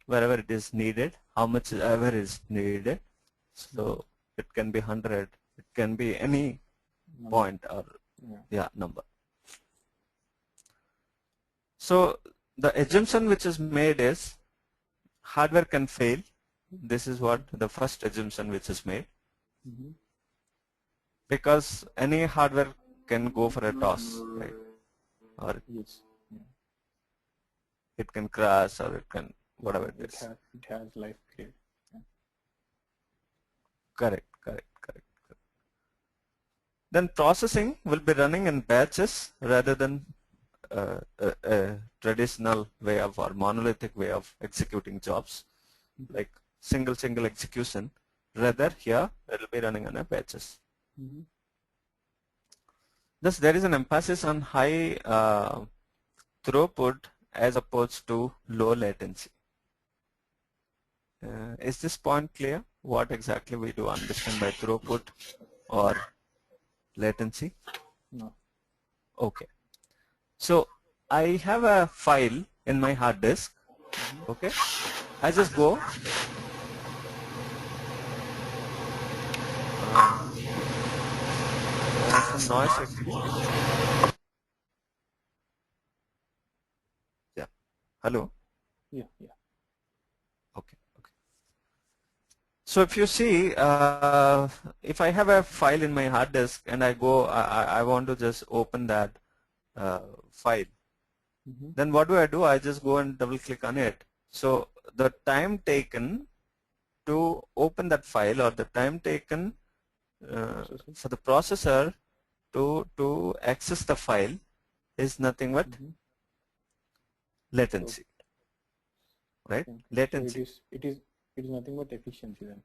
wherever it is needed, how much ever is needed. So it can be 100, it can be any point or number. So the assumption which is made is hardware can fail. This is what the first assumption which is made. Mm-hmm. Because any hardware can go for a toss, right? Or yes. it can crash, or it can whatever it is. It has life period. Yeah. Correct. Then processing will be running in batches rather than a traditional way of or monolithic way of executing jobs, like single execution. Rather here it will be running on a batches. Mm-hmm. Thus there is an emphasis on high throughput as opposed to low latency. Is this point clear? What exactly we do understand by throughput or latency? No. Okay. So I have a file in my hard disk. Okay. I just go. There's some noise actually. Yeah. Hello. Yeah. Okay. So if you see, if I have a file in my hard disk and I go, I want to just open that file. Mm-hmm. Then what do? I just go and double click on it. So the time taken to open that file, or the time taken for the processor to access the file, is nothing but latency, right? Latency. So it is nothing but efficiency then.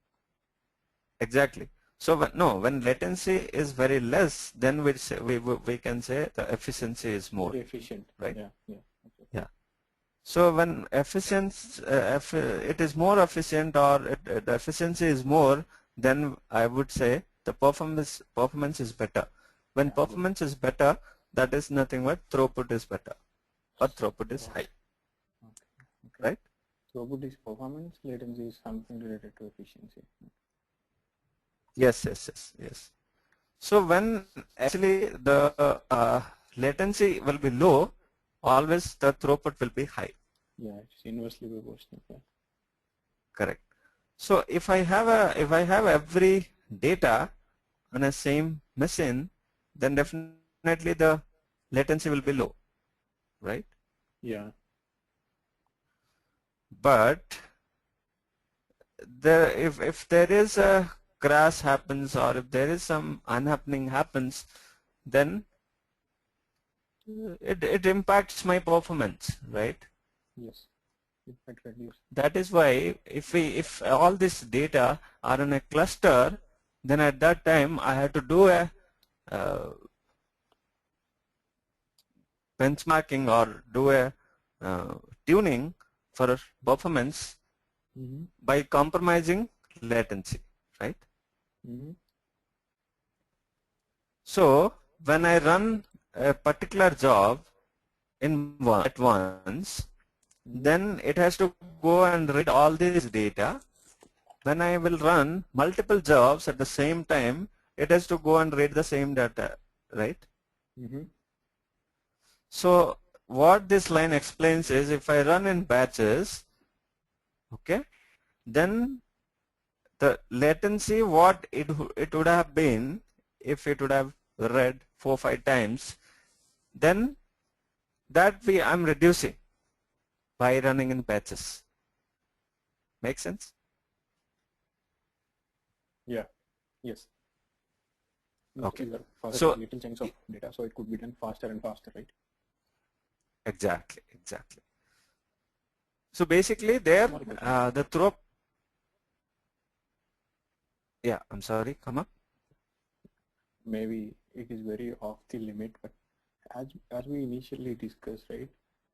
Exactly. So when latency is very less, then we can say the efficiency is more. Very efficient. Right? Yeah. Okay. Yeah. So when it is more efficient, or the efficiency is more, then I would say the performance is better. When performance is better, that is nothing but throughput is better, or throughput is high. Okay. Right? Throughput is performance, latency is something related to efficiency. Yes. So when actually the latency will be low, always the throughput will be high. Yeah, it's inversely proportional. Yeah. Correct. So if I have every data on a same machine, then definitely the latency will be low, right? Yeah. But if there is a crash happens, or if there is some unhappening happens, then it impacts my performance, right? Yes. it might reduce. That is why if all this data are in a cluster, then at that time I have to do a benchmarking or do a tuning for performance by compromising latency, right? So when I run a particular job at once, then it has to go and read all this data. When I will run multiple jobs at the same time, it has to go and read the same data, right? So what this line explains is, if I run in batches, okay, then the latency what it would have been if it would have read 4 or 5 times, then that I'm reducing by running in batches. Make sense? Yeah. Yes. Okay. So little chunks of data, so it could be done faster and faster, right? Exactly. So basically, there the throughput. Yeah, I'm sorry. Come up. Maybe it is very off the limit, but as we initially discussed, right?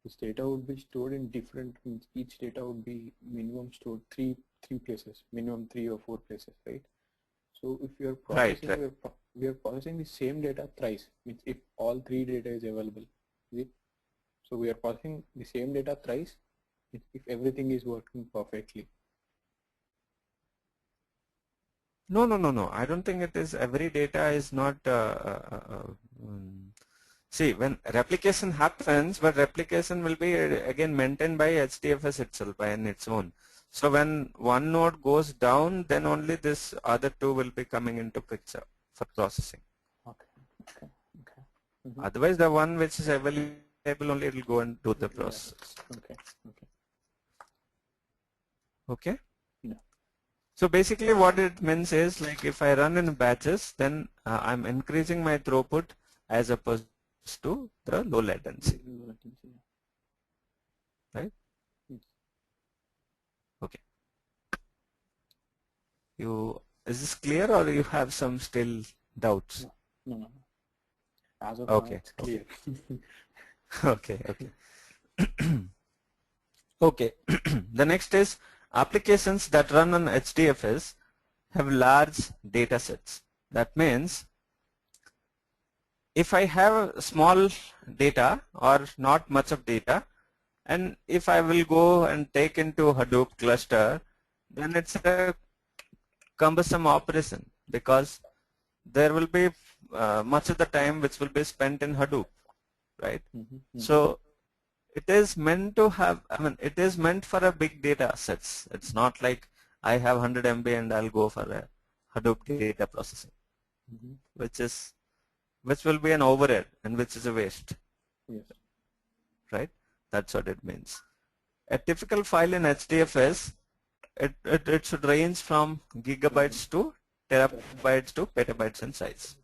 This data would be stored in different. Each data would be minimum stored three places, minimum 3 or 4 places, right? So if we are processing, right. we are processing the same data thrice. Means if all 3 data is available, is it? So we are processing the same data thrice if everything is working perfectly. No. I don't think it is. Every data is not. See, when replication happens, but replication will be again maintained by HDFS itself by its own. So when one node goes down, then only this other two will be coming into picture for processing. Okay. Otherwise, the one which is available only it will go and do the process. Okay. Yeah. So basically, what it means is, like, if I run in batches, then I'm increasing my throughput as opposed to the low latency. Right? Okay. Is this clear, or you have some still doubts? No. As of now, it's clear. Okay. Okay. The next is applications that run on HDFS have large data sets. That means if I have small data or not much of data, and if I will go and take into Hadoop cluster, then it's a cumbersome operation because there will be much of the time which will be spent in Hadoop, right? So it is meant to have, it is meant for a big data sets. It's not like I have 100 MB and I'll go for a Hadoop data processing, which will be an overhead and which is a waste. Yes. Right? That's what it means. A typical file in HDFS, it should range from gigabytes to terabytes to petabytes in size.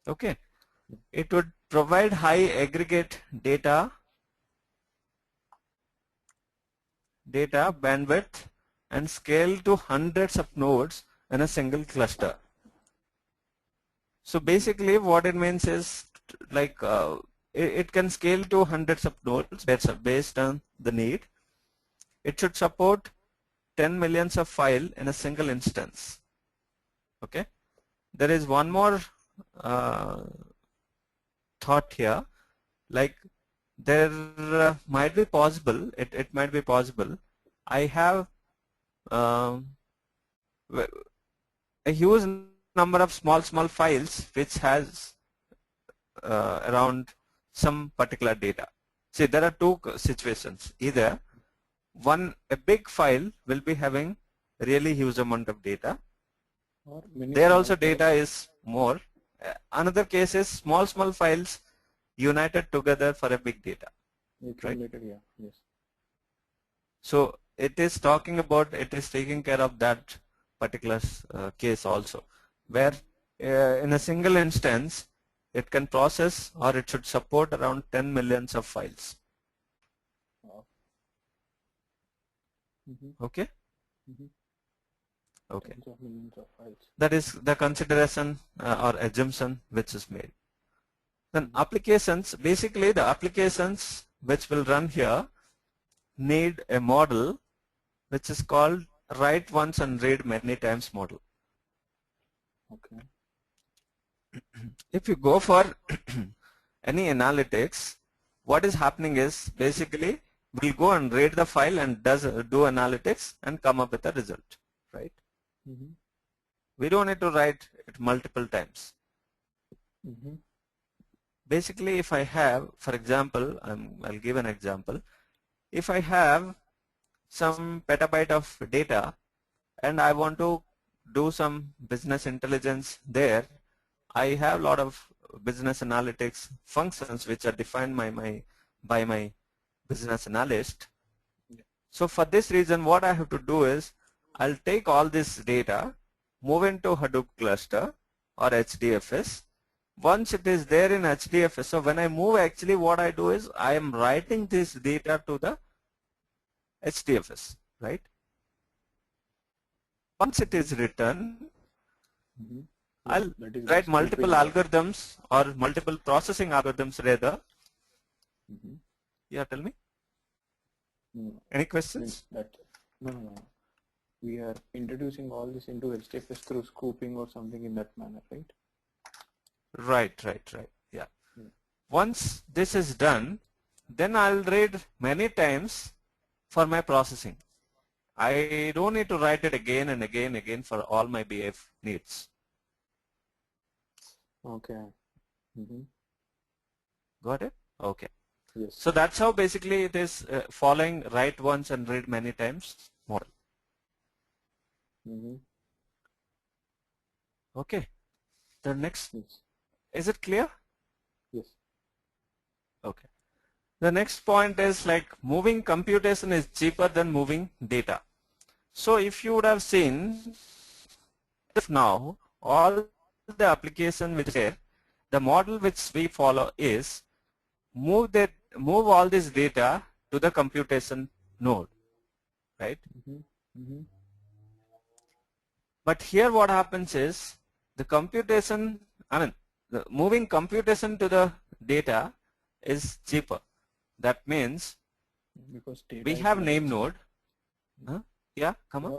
Okay. It would provide high aggregate data bandwidth and scale to hundreds of nodes in a single cluster. So basically what it means is, like, it can scale to hundreds of nodes based on the need. It should support 10 millions of files in a single instance. Okay. There is one more thought here, like there might be possible, it might be possible, I have a huge number of small files which has around some particular data. See, there are two situations. Either a big file will be having really huge amount of data, or there also data is more. Another case is small files united together for a big data. Right? Yeah. Yes. So it is talking about, it is taking care of that particular case also, where in a single instance it can process, or it should support around 10 millions of files. Okay. Okay. Tens of millions of files. That is the consideration or assumption which is made. Then applications, basically the applications which will run here need a model which is called write once and read many times model. Okay. If you go for any analytics, what is happening is basically we'll go and read the file and do analytics and come up with a result, right? We don't need to write it multiple times. Basically, if I have, for example, I'll give an example. If I have some petabyte of data and I want to do some business intelligence there, I have a lot of business analytics functions which are defined by my business analyst. So for this reason, what I have to do is I'll take all this data, move into Hadoop cluster or HDFS. Once it is there in HDFS, so when I move, actually what I do is I am writing this data to the HDFS, right? Once it is written, I'll write multiple algorithms or multiple processing algorithms rather. Yeah, tell me. Any questions? No. We are introducing all this into HDFS through scooping or something in that manner, right? Right. Yeah. Once this is done, then I'll read many times for my processing. I don't need to write it again and again for all my BF needs. Okay. Got it? Okay. Yes. So that's how basically it is following write once and read many times model. Okay. The next, is it clear? Yes. Okay. The next point is like moving computation is cheaper than moving data. So if you would have seen, if now all the application which is there, the model which we follow is move all this data to the computation node, right? But here what happens is the computation, the moving computation to the data is cheaper. That means because data we have name node. Yeah, come on. We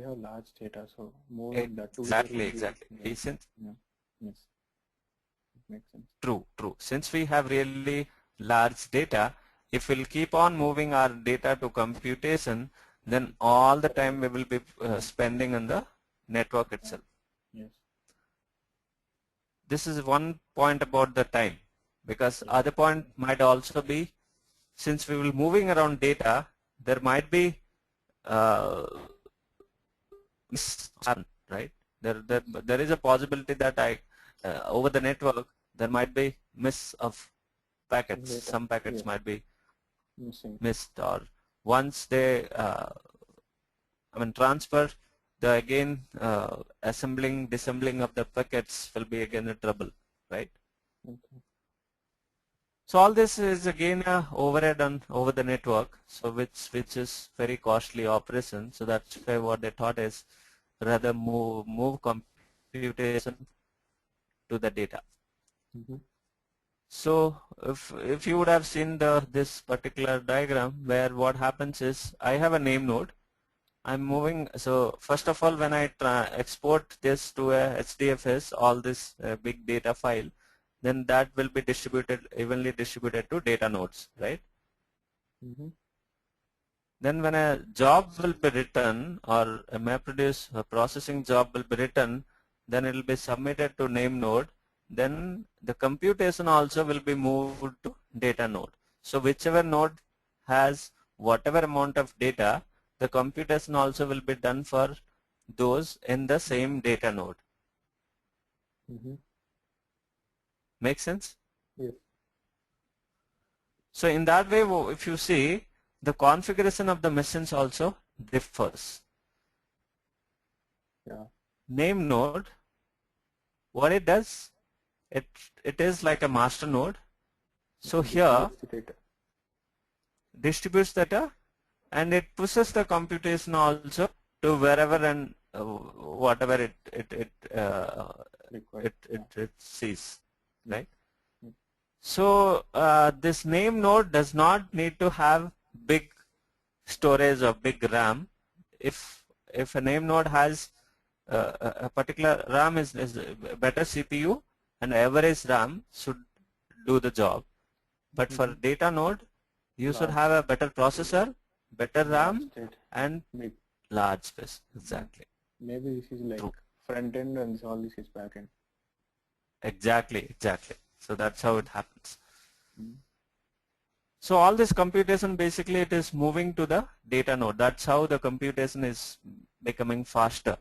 have large data, so moving that to exactly. Yes. Makes sense. True. Since we have really large data, if we'll keep on moving our data to computation, then all the time we will be spending on the network itself. Yes. This is one point about the time, because other point might also be, since we will moving around data, there might be right? There is a possibility that over the network there might be miss of packets. Data. Some packets might be missed, or once they transfer, the again assembling, disassembling of the packets will be again a trouble, right? Okay. So all this is again a overhead over the network, so which is very costly operation. So that's why what they thought is rather move computation to the data. So if you would have seen this particular diagram, where what happens is I have a name node. I'm moving. So first of all, when I export this to a HDFS, all this big data file, then that will be evenly distributed to data nodes, right? Then when a job will be written, or a MapReduce processing job will be written, then it will be submitted to name node. Then the computation also will be moved to data node. So whichever node has whatever amount of data, the computation also will be done for those in the same data node. Make sense? Yes. So in that way, if you see, the configuration of the machines also differs. Yeah. Name node, what it does, it is like a master node. So here distributes data and it pushes the computation also to wherever and whatever it sees, right? So this name node does not need to have big storage or big RAM. If a name node has a particular RAM is better CPU, and average RAM should do the job. But for data node, you should have a better processor, better RAM, and large space. Exactly. Maybe this is like front end and all this is back end. Exactly. So that's how it happens. So all this computation, basically it is moving to the data node. That's how the computation is becoming faster.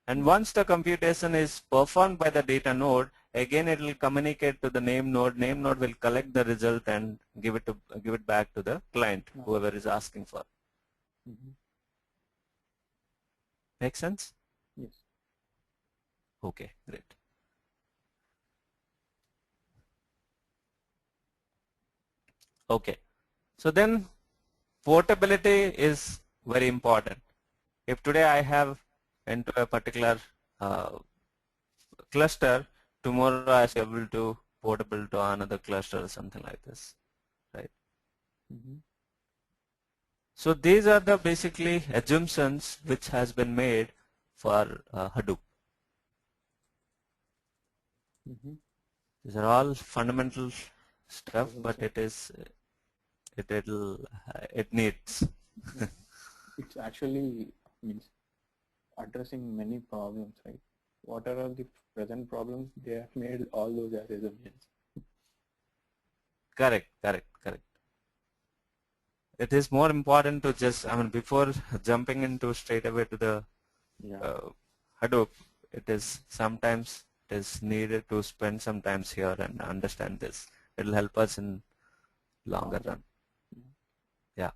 And once the computation is performed by the data node, again it will communicate to the name node. Name node will collect the result and give it back to the client, whoever is asking for. Make sense? Yes. Okay, great. Okay, so then portability is very important. If today I have into a particular cluster, tomorrow I should be able to portable to another cluster or something like this, right? So these are the basically assumptions which has been made for Hadoop. These are all fundamental stuff, but it needs. It's actually means addressing many problems, right? What are all the present problems? They have made all those as assumptions. Correct. It is more important to just, before jumping into straight away to the Hadoop, it is needed to spend some time here and understand this. It will help us in longer run. Yeah.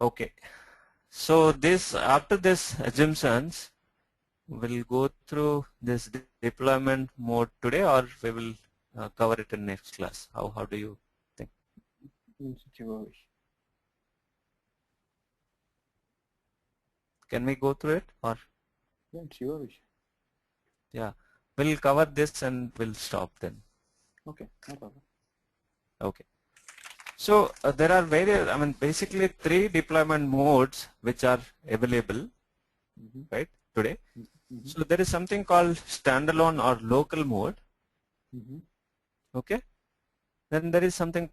Okay. So after this assumptions, we'll go through this deployment mode today, or we will cover it in next class. How do you think? Can we go through it, or? Yeah, it's your wish. Yeah, we'll cover this and we'll stop then. Okay, no problem. Okay. So there are various, basically 3 deployment modes which are available, right, today. So there is something called standalone or local mode. Okay. Then there is something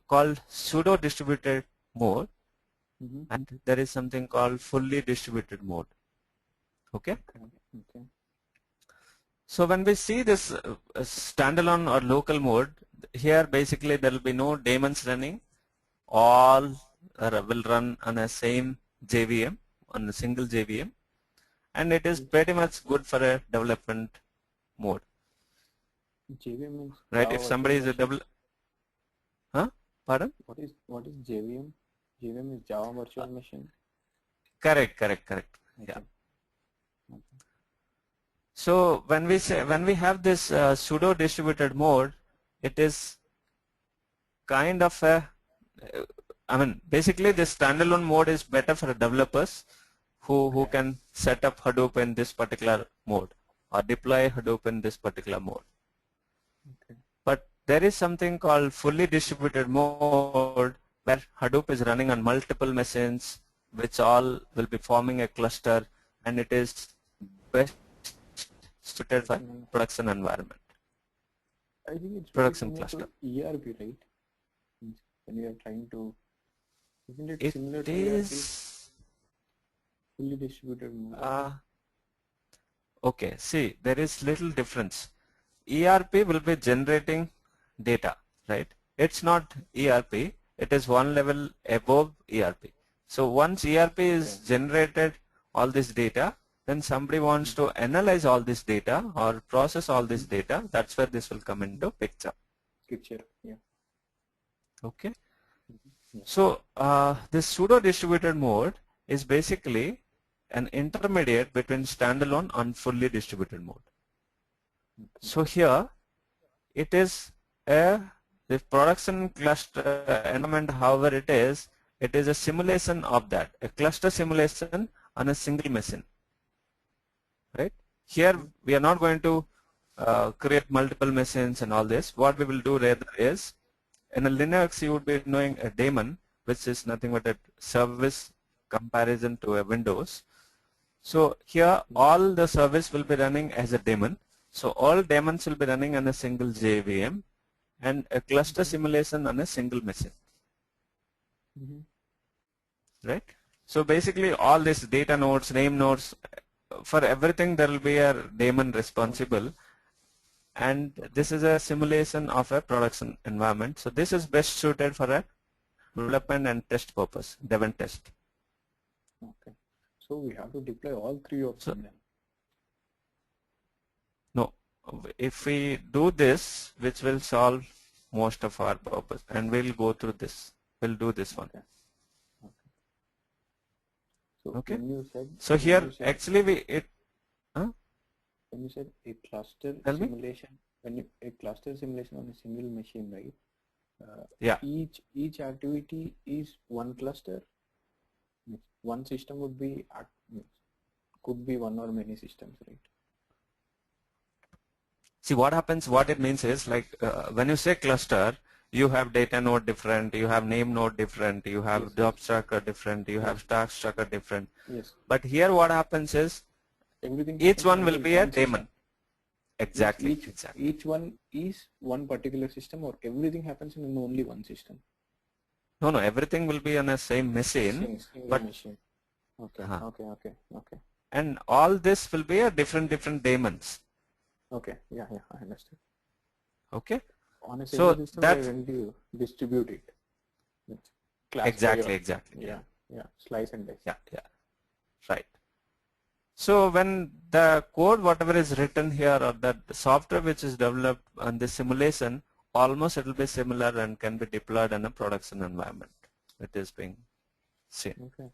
called pseudo distributed mode, and there is something called fully distributed mode. Okay. So when we see this standalone or local mode, here basically there will be no daemons running. All will run on a same JVM, on a single JVM, and it is pretty much good for a development mode. JVM means right? If somebody is a pardon? What is JVM? JVM is Java Virtual Machine. Correct. Okay. Yeah. So when we have this pseudo distributed mode, it is kind of a basically this standalone mode is better for developers who can set up Hadoop in this particular mode or deploy Hadoop in this particular mode. Okay. But there is something called fully distributed mode where Hadoop is running on multiple machines which all will be forming a cluster, and it is best suited for production environment. I think it's production cluster. ERP, right? When you are trying to, isn't it similar to ERP? Fully distributed mode. Okay, see, there is little difference. ERP will be generating data, right? It's not ERP, it is one level above ERP. So once ERP is generated all this data, then somebody wants to analyze all this data or process all this data. That's where this will come into picture. Yeah. Okay. So this pseudo distributed mode is basically an intermediate between standalone and fully distributed mode. So here it is a The production cluster environment, however it is a simulation of that, a cluster simulation on a single machine, right? Here we are not going to create multiple machines and all this. What we will do rather is, in a Linux you would be knowing a daemon, which is nothing but a service comparison to a Windows. So here all the service will be running as a daemon. So all daemons will be running on a single JVM and a cluster simulation on a single machine. Right? So basically all these data nodes, name nodes, for everything there will be a daemon responsible, and this is a simulation of a production environment. So this is best suited for a development and test purpose, dev and test. Okay. So we have to deploy all three of them then. No, if we do this, which will solve most of our purpose, and we'll go through this. We'll do this one. Okay. So Okay. when you said, so here actually when you said a cluster simulation, a cluster simulation on a single machine, right? Yeah. Each activity is one cluster. One system would be could be one or many systems, right? See what happens. What it means is, like when you say cluster, you have data node different, you have name node different, you have job tracker different, you have task tracker different. Yes. But here what happens is, everything, each one will be a daemon. System. Exactly. Each one is one particular system, or everything happens in only one system? No, everything will be on a same machine. Single machine. Okay. Okay. And all this will be a different daemons. Okay. Yeah, I understand. Okay. On a single system, when do you distribute it? Exactly. Yeah. Slice and dice. Yeah. Right. So when the code, whatever is written here, or the software which is developed on the simulation, almost it will be similar and can be deployed in a production environment. It is being seen. Okay.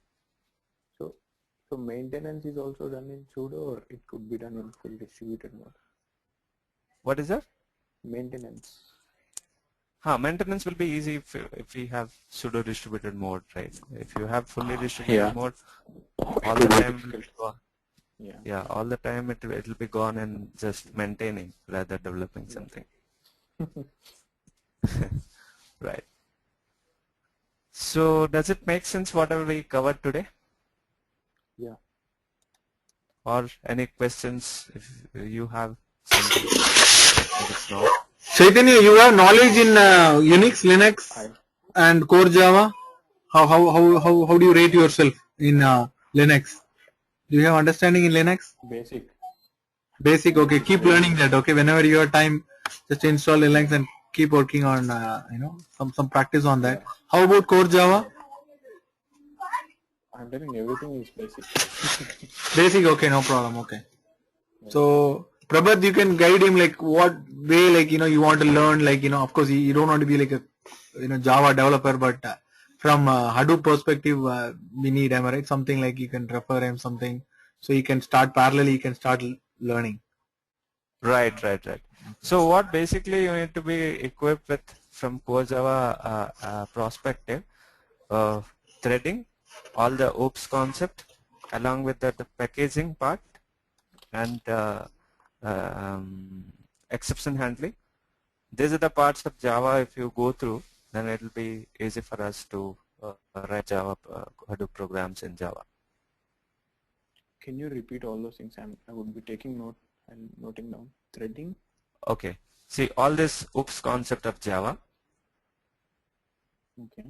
So maintenance is also done in sudo, or it could be done in full distributed mode? What is that? Maintenance. Maintenance will be easy if we have sudo distributed mode, right? If you have fully distributed mode, all the time will be gone. Yeah, all the time it will be gone and just maintaining rather developing something. Right. So does it make sense whatever we covered today? Yeah. Or any questions if you have something? Chaitanya, you have knowledge in Unix, Linux, and core Java. How do you rate yourself in Linux? Do you have understanding in Linux? Basic. Okay, keep learning that. Okay, whenever you have time, just install Linux and keep working on some practice on that. How about core Java? I'm telling everything is basic. Basic. Okay, no problem. Okay. So Prabhat, you can guide him like what way, like you want to learn, like of course you don't want to be like a Java developer, but from Hadoop perspective, we need him, right? Something like you can refer him something, so he can start parallelly. He can start learning. Right. So what basically you need to be equipped with from core Java perspective, threading, all the OOPS concept, along with the packaging part, and exception handling. These are the parts of Java. If you go through, then it will be easy for us to write Java Hadoop programs in Java. Can you repeat all those things? I would be taking note and noting down. Threading. Okay. See all this OOPS concept of Java. Okay.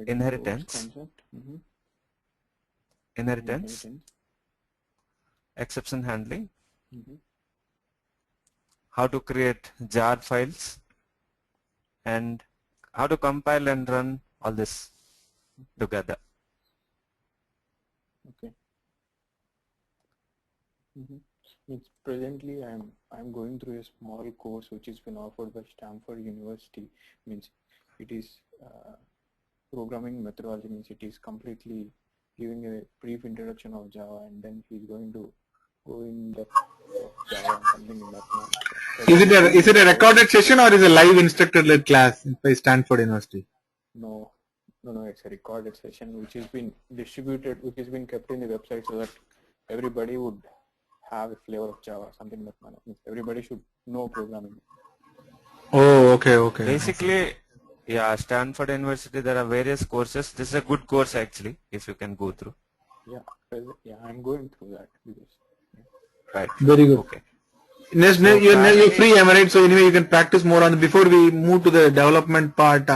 Inheritance. Inheritance. Exception handling. How to create jar files, and how to compile and run all this together. Okay. Means presently I'm going through a small course which has been offered by Stanford University. Means it is programming methodology. Means it is completely giving a brief introduction of Java, and then he's going to go in depth of Java, something in that manner. Is it a recorded session or is it a live instructor-led class by Stanford University? No, it's a recorded session which has been distributed, which has been kept in the website so that everybody would have a flavor of Java, something like that. Everybody should know programming. Oh, okay. Basically, yeah, Stanford University, there are various courses. This is a good course actually, if you can go through. Yeah, I'm going through that because. Right. Very good. Okay. Next, So you're free, am I right? So anyway, you can practice more on before we move to the development part.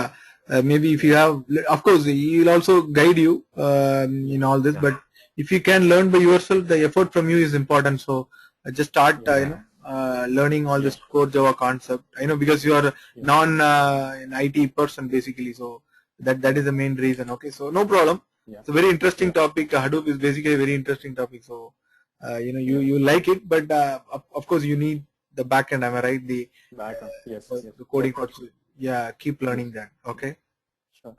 Maybe if you have, of course, he will also guide you in all this. But if you can learn by yourself, the effort from you is important. So just start, learning all this core Java concept. I know because you are non an IT person basically. So that is the main reason. Okay, so no problem. It's a very interesting topic. Hadoop is basically a very interesting topic. So. You like it, but of course you need the backend. Am I right? The backend, yes. The coding part. Yeah, keep learning that. Okay. Sure.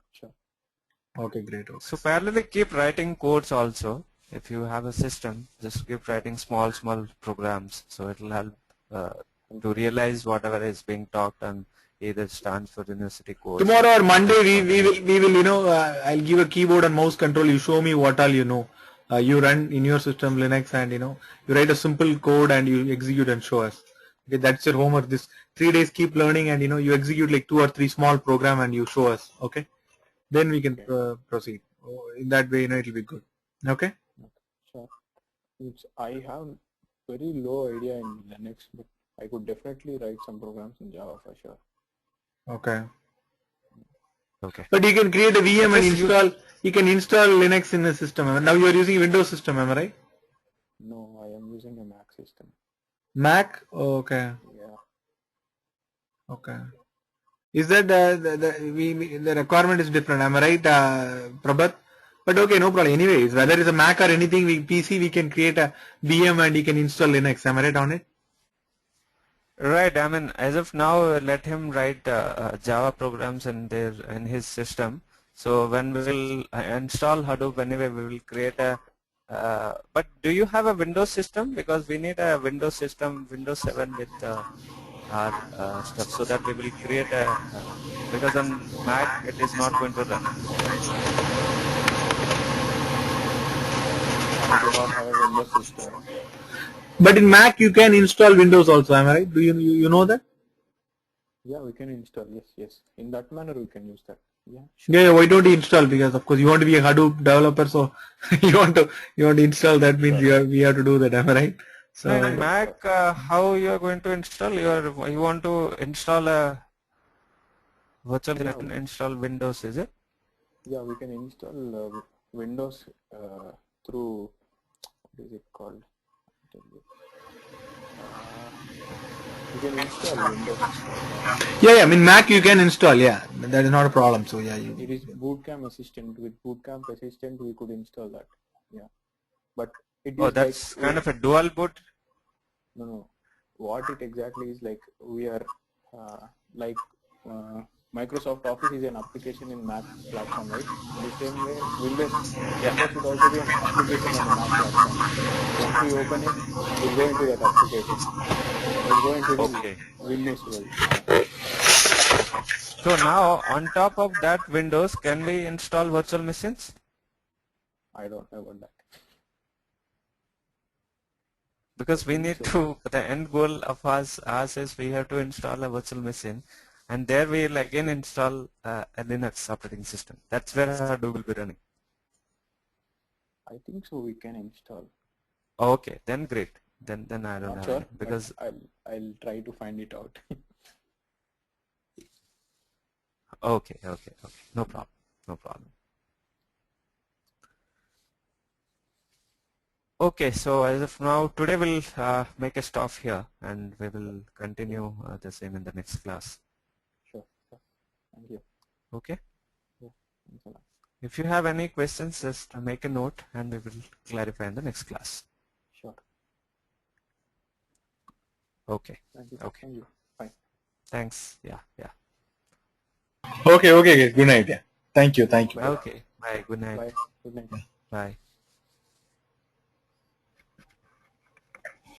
Okay, great. Okay. So parallelly keep writing codes also. If you have a system, just keep writing small programs. So it will help to realize whatever is being taught on either Stanford University course. Tomorrow or Monday we will I'll give a keyboard and mouse control. You show me what all you know. You run in your system Linux and you write a simple code and you execute and show us. Okay, that's your homework. This 3 days keep learning and you execute like 2 or 3 small program and you show us. Okay, then we can proceed. In that way, it will be good. Okay. Sure. I have very low idea in Linux, but I could definitely write some programs in Java for sure. Okay. But you can create a VM and install. You can install Linux in the system. Now you are using Windows system, am I right? No, I am using a Mac system. Mac? Oh, okay. Yeah. Okay. Is that the requirement is different? Am I right, Prabhat? But okay, no problem. Anyways, whether it's a Mac or anything, PC, we can create a VM and you can install Linux. Am I right on it? Right. I mean, as of now, let him write Java programs in his system. So when we will install Hadoop, anyway, we will create a. But do you have a Windows system? Because we need a Windows system, Windows 7 with our stuff, so that we will create a. Because on Mac it is not going to run. I do not have a Windows system. But in Mac you can install Windows also, am I right? Do you know that? Yeah, we can install. Yes. In that manner we can use that. Yeah. Sure. Yeah. Why don't you install? Because of course you want to be a Hadoop developer, so you want to install. That means we have to do that. Am I right? So in Mac, how you are going to install? You want to install a virtual machine, install Windows, is it? Yeah, we can install Windows through, what is it called? You can install Windows. Yeah. I mean Mac you can install. Yeah, that is not a problem. So yeah, it is Bootcamp Assistant. With Bootcamp Assistant, we could install that. Yeah, but it is that's like, kind of a dual boot. No. What it exactly is like, we are like Microsoft Office is an application in Mac platform, right? In the same way, Windows should also be an application on the Mac platform. Once we open it, we'll go into that application. We'll go into the Windows world. Yeah. So now, on top of that Windows, can we install virtual machines? I don't know about that. Because we need to, the end goal of us is we have to install a virtual machine, and there we will again install a Linux operating system. That's where Hadoop will be running. I think so. We can install. Okay, then great. Then I don't know. Sure, because I'll try to find it out. Okay. No problem. Okay, so as of now, today we'll make a stop here, and we will continue the same in the next class. Sure. Thank you. Okay. Yeah. Thanks a lot. If you have any questions, just make a note, and we will clarify in the next class. Sure. Okay. Thank you. Okay. Thank you. Bye. Thanks. Yeah. Okay. Good night. Yeah. Thank you. Okay. Bye. Good night. Bye. Good night. Bye.